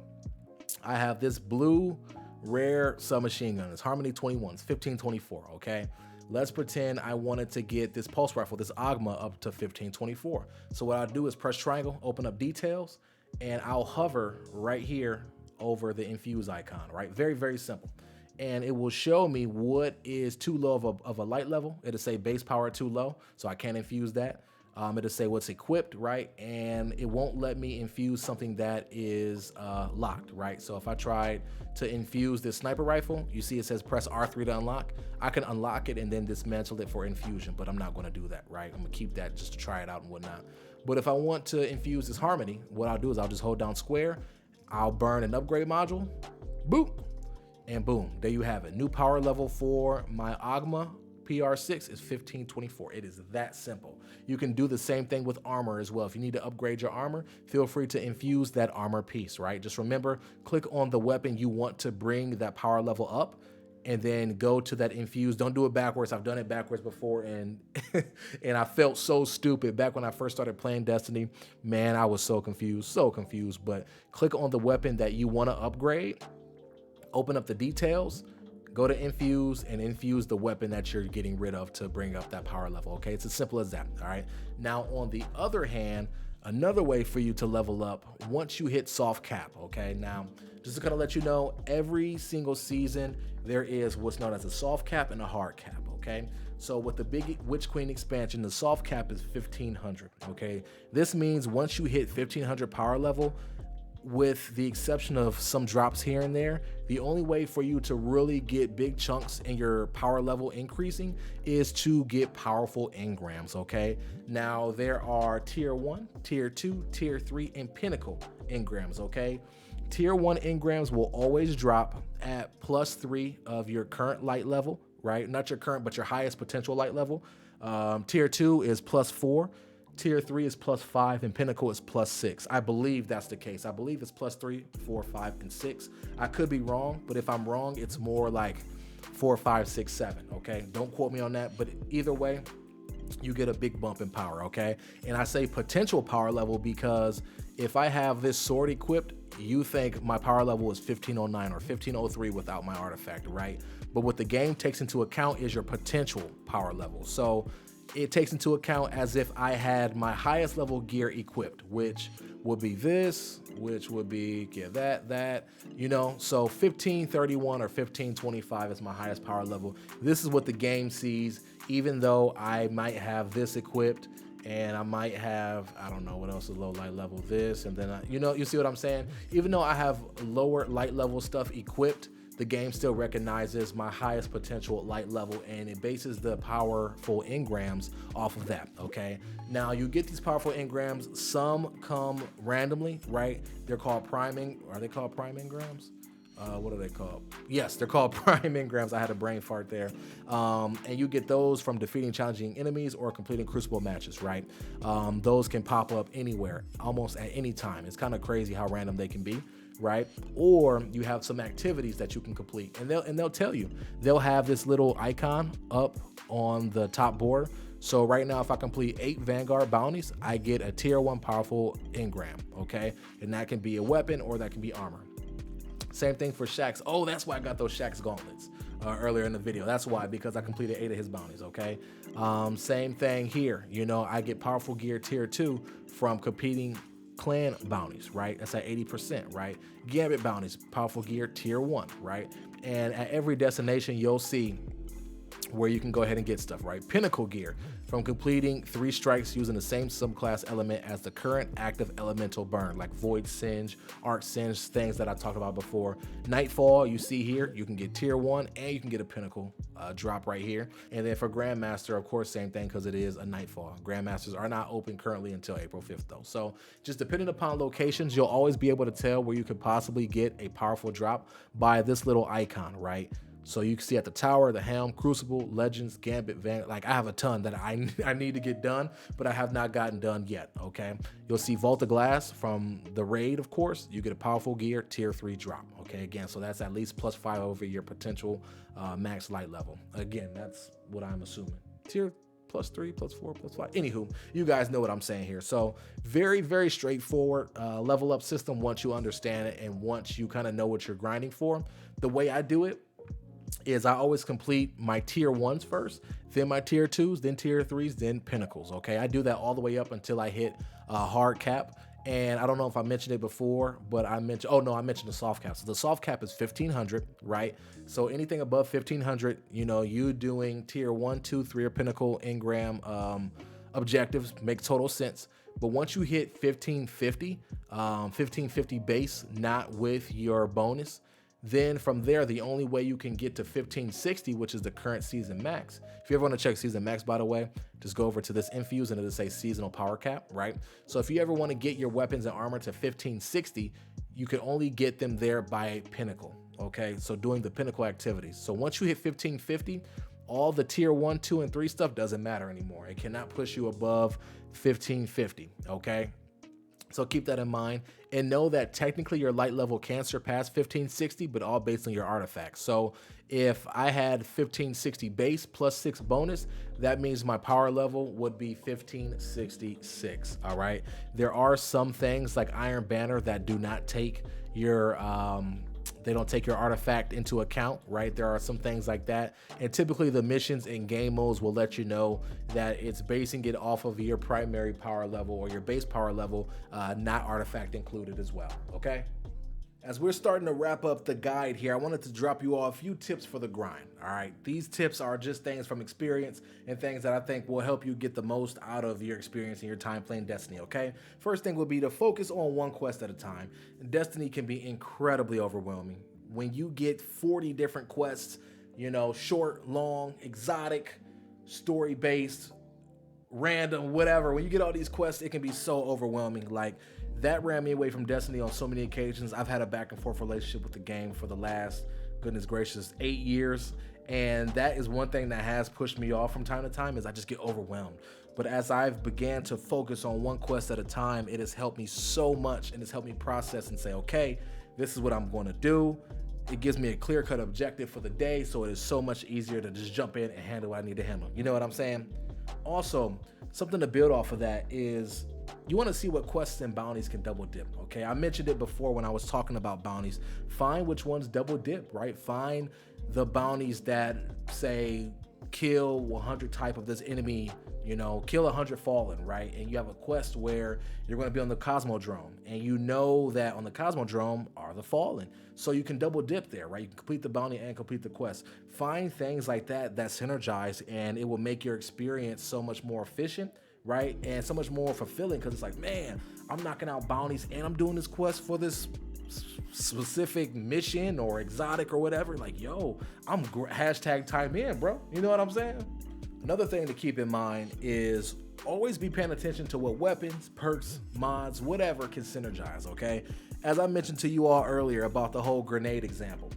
I have this blue rare submachine gun. It's Harmony 21, it's 1524, okay? Let's pretend I wanted to get this pulse rifle, this Agma, up to 1524. So what I'll do is press triangle, open up details, and I'll hover right here over the infuse icon, right? Very, very simple. And it will show me what is too low of a light level. It'll say base power too low, so I can't infuse that. It'll say what's equipped, right? And it won't let me infuse something that is locked, right? So if I tried to infuse this sniper rifle, you see it says press R3 to unlock. I can unlock it and then dismantle it for infusion, but I'm not gonna do that, right? I'm gonna keep that just to try it out and whatnot. But if I want to infuse this Harmony, what I'll do is I'll just hold down square, I'll burn an upgrade module, boop, and boom, there you have it. New power level for my Agma PR6 is 1524. It is that simple. You can do the same thing with armor as well. If you need to upgrade your armor, feel free to infuse that armor piece, right? Just remember, click on the weapon you want to bring that power level up, and then go to that infuse. Don't do it backwards. I've done it backwards before, and and I felt so stupid back when I first started playing Destiny. Man, I was so confused. But click on the weapon that you want to upgrade, open up the details, go to infuse, and infuse the weapon that you're getting rid of to bring up that power level, okay? It's as simple as that, all right? Now, on the other hand, another way for you to level up once you hit soft cap, okay? Now, just to kind of let you know, every single season, there is what's known as a soft cap and a hard cap, okay? So with the Big Witch Queen expansion, the soft cap is 1500, okay? This means once you hit 1500 power level, with the exception of some drops here and there, the only way for you to really get big chunks in your power level increasing is to get powerful engrams, okay? Now, there are tier 1, tier 2, tier 3, and pinnacle engrams, okay? Tier 1 engrams will always drop at +3 of your current light level, right? Not your current, but your highest potential light level. Tier 2 is +4. Tier 3 is +5, and Pinnacle is +6. I believe that's the case. I believe it's +3, 4, 5, and 6. I could be wrong, but if I'm wrong, it's more like 4, 5, 6, 7. Okay, don't quote me on that, but either way, you get a big bump in power. Okay, and I say potential power level because if I have this sword equipped, you think my power level is 1509 or 1503 without my artifact, right? But what the game takes into account is your potential power level. So it takes into account as if I had my highest level gear equipped, which would be this, which would be, yeah, that, you know, so 1531 or 1525 is my highest power level. This is what the game sees, even though I might have this equipped and I might have, I don't know what else is low light level, this, and then, you know, you see what I'm saying? Even though I have lower light level stuff equipped, the game still recognizes my highest potential light level, and it bases the powerful engrams off of that, okay? Now, you get these powerful engrams. Some come randomly, right? They're called priming. Are they called prime engrams? What are they called? Yes, they're called prime engrams. I had a brain fart there. And you get those from defeating challenging enemies or completing crucible matches, right? Those can pop up anywhere, almost at any time. It's kind of crazy how random they can be, right? Or you have some activities that you can complete, and they'll tell you. They'll have this little icon up on the top border. So right now, if I complete 8 Vanguard bounties, I get a tier 1 powerful engram, okay? And that can be a weapon or that can be armor. Same thing for Shaxx. Oh, that's why I got those Shaxx gauntlets earlier in the video. That's why, because I completed 8 of his bounties, okay? Same thing here. You know, I get powerful gear tier 2 from competing clan bounties, right? That's at 80%, right? Gambit bounties, powerful gear tier 1, right? And at every destination, you'll see where you can go ahead and get stuff, right? Pinnacle gear from completing 3 strikes using the same subclass element as the current active elemental burn, like Void Singe, Arc Singe, things that I talked about before. Nightfall, you see here, you can get tier 1 and you can get a Pinnacle drop right here. And then for Grandmaster, of course, same thing, because it is a Nightfall. Grandmasters are not open currently until April 5th though. So just depending upon locations, you'll always be able to tell where you could possibly get a powerful drop by this little icon, right? So you can see at the tower, the helm, crucible, legends, gambit, like I have a ton that I need to get done, but I have not gotten done yet, okay? You'll see Vault of Glass from the raid, of course. You get a powerful gear, tier 3 drop, okay? Again, so that's at least +5 over your potential max light level. Again, that's what I'm assuming. Tier +3, +4, +5. Anywho, you guys know what I'm saying here. So very, very straightforward level up system once you understand it and once you kind of know what you're grinding for. The way I do it is I always complete my tier 1s first, then my tier 2s, then tier 3s, then pinnacles, okay? I do that all the way up until I hit hard cap. And I don't know if I mentioned it before, but I mentioned, oh no, I mentioned the soft cap. So the soft cap is 1500, right? So anything above 1500, you know, you doing tier 1, 2, 3 or pinnacle engram objectives make total sense. But once you hit 1550 base, not with your bonus, then from there, the only way you can get to 1560, which is the current season max. If you ever want to check season max, by the way, just go over to this infuse and it'll say seasonal power cap, right? So if you ever want to get your weapons and armor to 1560, you can only get them there by pinnacle, okay? So doing the pinnacle activities. So once you hit 1550, all the tier 1, 2, and 3 stuff doesn't matter anymore. It cannot push you above 1550, okay? So keep that in mind and know that technically your light level can surpass 1560, but all based on your artifacts. So if I had 1560 base plus 6 bonus, that means my power level would be 1566. All right. There are some things like Iron Banner that do not take your they don't take your artifact into account, right? There are some things like that. And typically the missions in game modes will let you know that it's basing it off of your primary power level or your base power level, not artifact included as well, okay? As we're starting to wrap up the guide here, I wanted to drop you all a few tips for the grind, all right? These tips are just things from experience and things that I think will help you get the most out of your experience and your time playing Destiny, okay? First thing would be to focus on one quest at a time. Destiny can be incredibly overwhelming. When you get 40 different quests, you know, short, long, exotic, story-based, random, whatever. When you get all these quests, it can be so overwhelming. Like that ran me away from Destiny on so many occasions. I've had a back and forth relationship with the game for the last, goodness gracious, 8 years. And that is one thing that has pushed me off from time to time is I just get overwhelmed. But as I've began to focus on one quest at a time, it has helped me so much and it's helped me process and say, okay, this is what I'm going to do. It gives me a clear-cut objective for the day, so it is so much easier to just jump in and handle what I need to handle. You know what I'm saying? Also, something to build off of that is you want to see what quests and bounties can double dip, okay? I mentioned it before when I was talking about bounties. Find which ones double dip, right? Find the bounties that say kill 100 type of this enemy, kill 100 fallen, right? And you have a quest where you're going to be on the Cosmodrome, and you know that on the Cosmodrome are the fallen. So you can double dip there, right? You can complete the bounty and complete the quest. Find things like that synergize, and it will make your experience so much more efficient, right? And so much more fulfilling because it's like, man, I'm knocking out bounties and I'm doing this quest for this specific mission or exotic or whatever. Like, yo, I'm hashtag time in, bro. You know what I'm saying? Another thing to keep in mind is always be paying attention to what weapons, perks, mods, whatever can synergize, okay? As I mentioned to you all earlier about the whole grenade example,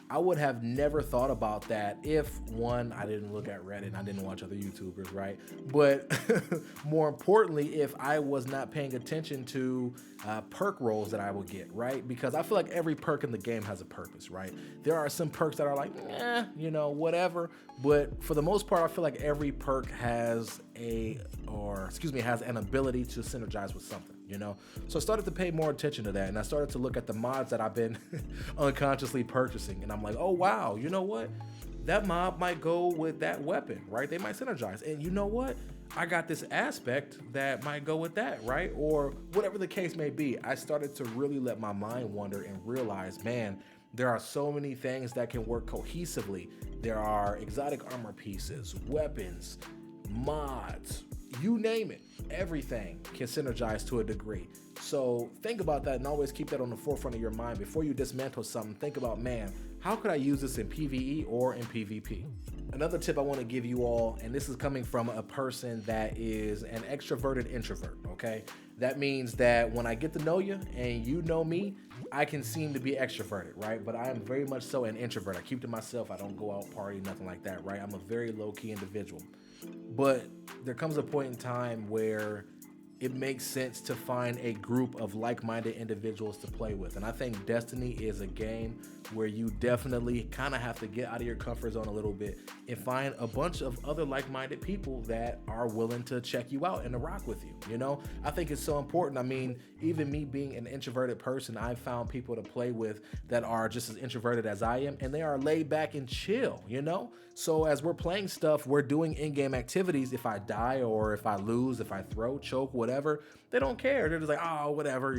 I would have never thought about that if, one, I didn't look at Reddit and I didn't watch other YouTubers, right? But more importantly, if I was not paying attention to perk rolls that I would get, right? Because I feel like every perk in the game has a purpose, right? There are some perks that are like, whatever. But for the most part, I feel like every perk has an ability to synergize with something. So I started to pay more attention to that, and I started to look at the mods that I've been unconsciously purchasing, and I'm like, oh wow, you know what? That mod might go with that weapon, right? They might synergize, and you know what? I got this aspect that might go with that, right? Or whatever the case may be. I started to really let my mind wander and realize, man, there are so many things that can work cohesively. There are exotic armor pieces, weapons, mods, you name it. Everything can synergize to a degree. So think about that and always keep that on the forefront of your mind. Before you dismantle something, think about, man, how could I use this in PvE or in PvP? Another tip I want to give you all, and this is coming from a person that is an extroverted introvert, okay? That means that when I get to know you and you know me, I can seem to be extroverted, right? But I am very much so an introvert. I keep to myself. I don't go out party, nothing like that, right? I'm a very low-key individual. But there comes a point in time where it makes sense to find a group of like-minded individuals to play with. And I think Destiny is a game where you definitely kind of have to get out of your comfort zone a little bit and find a bunch of other like-minded people that are willing to check you out and to rock with you. I think it's so important. I mean, even me being an introverted person, I've found people to play with that are just as introverted as I am, and they are laid back and chill, So as we're playing stuff, we're doing in-game activities. If I die or if I lose, if I throw, choke, whatever, they don't care. They're just like, oh, whatever,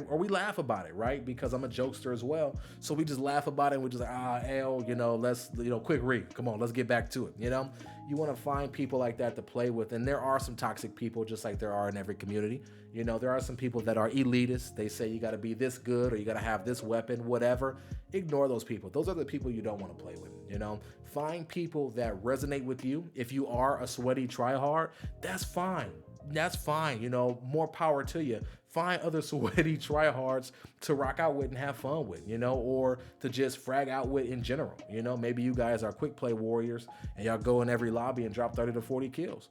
or we laugh about it, right? Because I'm a jokester as well. So we just laugh about it and we're just like, let's, quick read. Come on, let's get back to it, You want to find people like that to play with. And there are some toxic people, just like there are in every community. There are some people that are elitist. They say you got to be this good or you got to have this weapon, whatever. Ignore those people. Those are the people you don't want to play with, Find people that resonate with you. If you are a sweaty tryhard, that's fine. That's fine. More power to you. Find other sweaty tryhards to rock out with and have fun with, or to just frag out with in general. Maybe you guys are quick play warriors and y'all go in every lobby and drop 30 to 40 kills.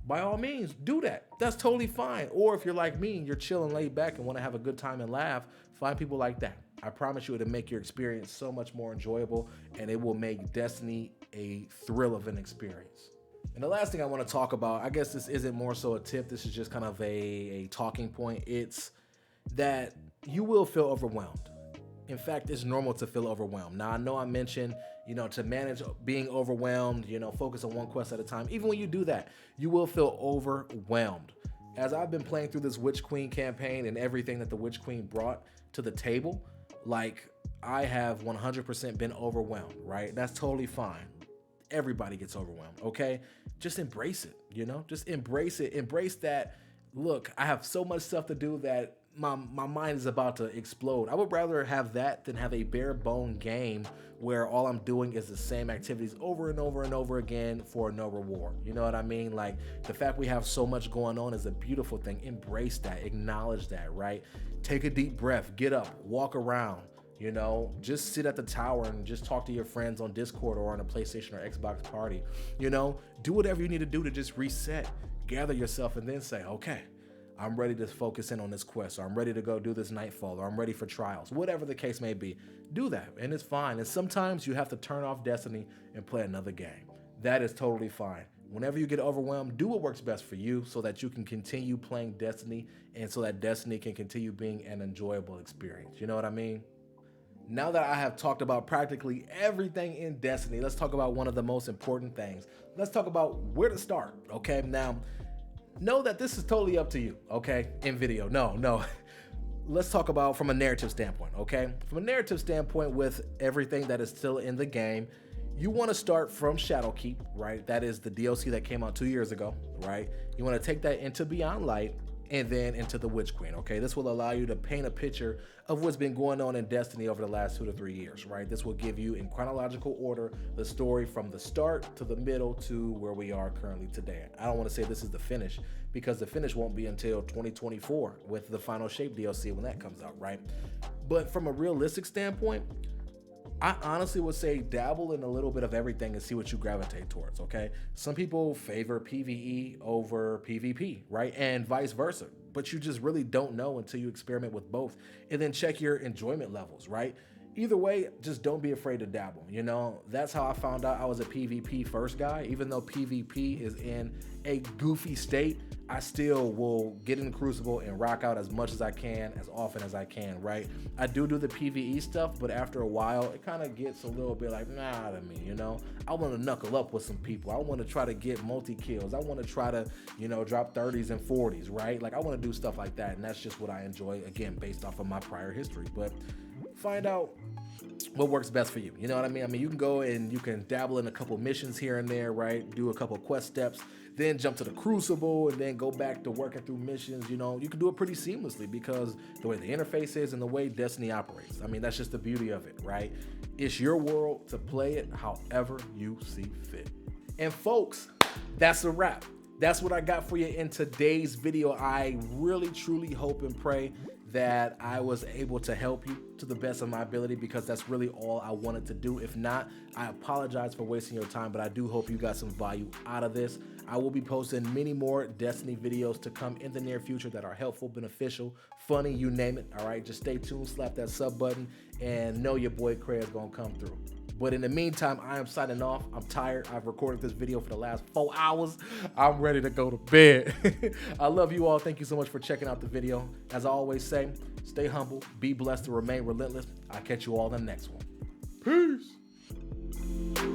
By all means, do that. That's totally fine. Or if you're like me and you're chilling, laid back and want to have a good time and laugh, find people like that. I promise you it'll make your experience so much more enjoyable, and it will make Destiny a thrill of an experience. And the last thing I want to talk about, I guess this isn't more so a tip, this is just kind of a talking point. It's that you will feel overwhelmed. In fact, it's normal to feel overwhelmed. Now, I know I mentioned, to manage being overwhelmed, focus on one quest at a time. Even when you do that, you will feel overwhelmed. As I've been playing through this Witch Queen campaign and everything that the Witch Queen brought to the table, like, I have 100% been overwhelmed, right? That's totally fine. Everybody gets overwhelmed, okay? Just embrace it, Just embrace it. Embrace that, look, I have so much stuff to do that my mind is about to explode. I would rather have that than have a bare bone game where all I'm doing is the same activities over and over and over again for no reward. You know what I mean? Like, the fact we have so much going on is a beautiful thing. Embrace that, acknowledge that, right? Take a deep breath, get up, walk around, you know, just sit at the tower and just talk to your friends on Discord or on a PlayStation or Xbox party. You know, do whatever you need to do to just reset, gather yourself, and then say, okay, I'm ready to focus in on this quest, or I'm ready to go do this nightfall, or I'm ready for trials. Whatever the case may be, do that, and it's fine. And sometimes you have to turn off Destiny and play another game. That is totally fine. Whenever you get overwhelmed, do what works best for you so that you can continue playing Destiny and so that Destiny can continue being an enjoyable experience. You know what I mean? Now that I have talked about practically everything in Destiny, let's talk about one of the most important things. Let's talk about where to start, okay? Now, know that this is totally up to you, okay? In video, no. Let's talk about from a narrative standpoint, okay? From a narrative standpoint, with everything that is still in the game, you want to start from Shadowkeep, right? That is the DLC that came out 2 years ago, right? You want to take that into Beyond Light and then into the Witch Queen, okay? This will allow you to paint a picture of what's been going on in Destiny over the last 2 to 3 years, right? This will give you in chronological order the story from the start to the middle to where we are currently today. I don't want to say this is the finish because the finish won't be until 2024 with the Final Shape DLC when that comes out, right? But from a realistic standpoint, I honestly would say dabble in a little bit of everything and see what you gravitate towards, okay? Some people favor PvE over PvP, right? And vice versa. But you just really don't know until you experiment with both and then check your enjoyment levels, right? Either way, just don't be afraid to dabble, you know? That's how I found out I was a PvP first guy. Even though PvP is in a goofy state, I still will get in the Crucible and rock out as much as I can, as often as I can, right? I do the PvE stuff, but after a while, it kind of gets a little bit like, nah to me, you know? I want to knuckle up with some people. I want to try to get multi-kills. I want to try to, you know, drop 30s and 40s, right? Like, I want to do stuff like that, and that's just what I enjoy, again, based off of my prior history. But find out what works best for you. You know what I mean? I mean, you can go and you can dabble in a couple missions here and there, right? Do a couple quest steps, then jump to the Crucible and then go back to working through missions. You know, you can do it pretty seamlessly because the way the interface is and the way Destiny operates. I mean, that's just the beauty of it, right? It's your world to play it however you see fit. And folks, that's a wrap. That's what I got for you in today's video. I really, truly hope and pray that I was able to help you to the best of my ability, because that's really all I wanted to do. If not, I apologize for wasting your time, but I do hope you got some value out of this. I will be posting many more Destiny videos to come in the near future that are helpful, beneficial, funny, you name it. All right, just stay tuned, slap that sub button, and know your boy Cray is gonna come through. But in the meantime, I am signing off. I'm tired. I've recorded this video for the last 4 hours. I'm ready to go to bed. I love you all. Thank you so much for checking out the video. As I always say, stay humble, be blessed, and remain relentless. I'll catch you all in the next one. Peace.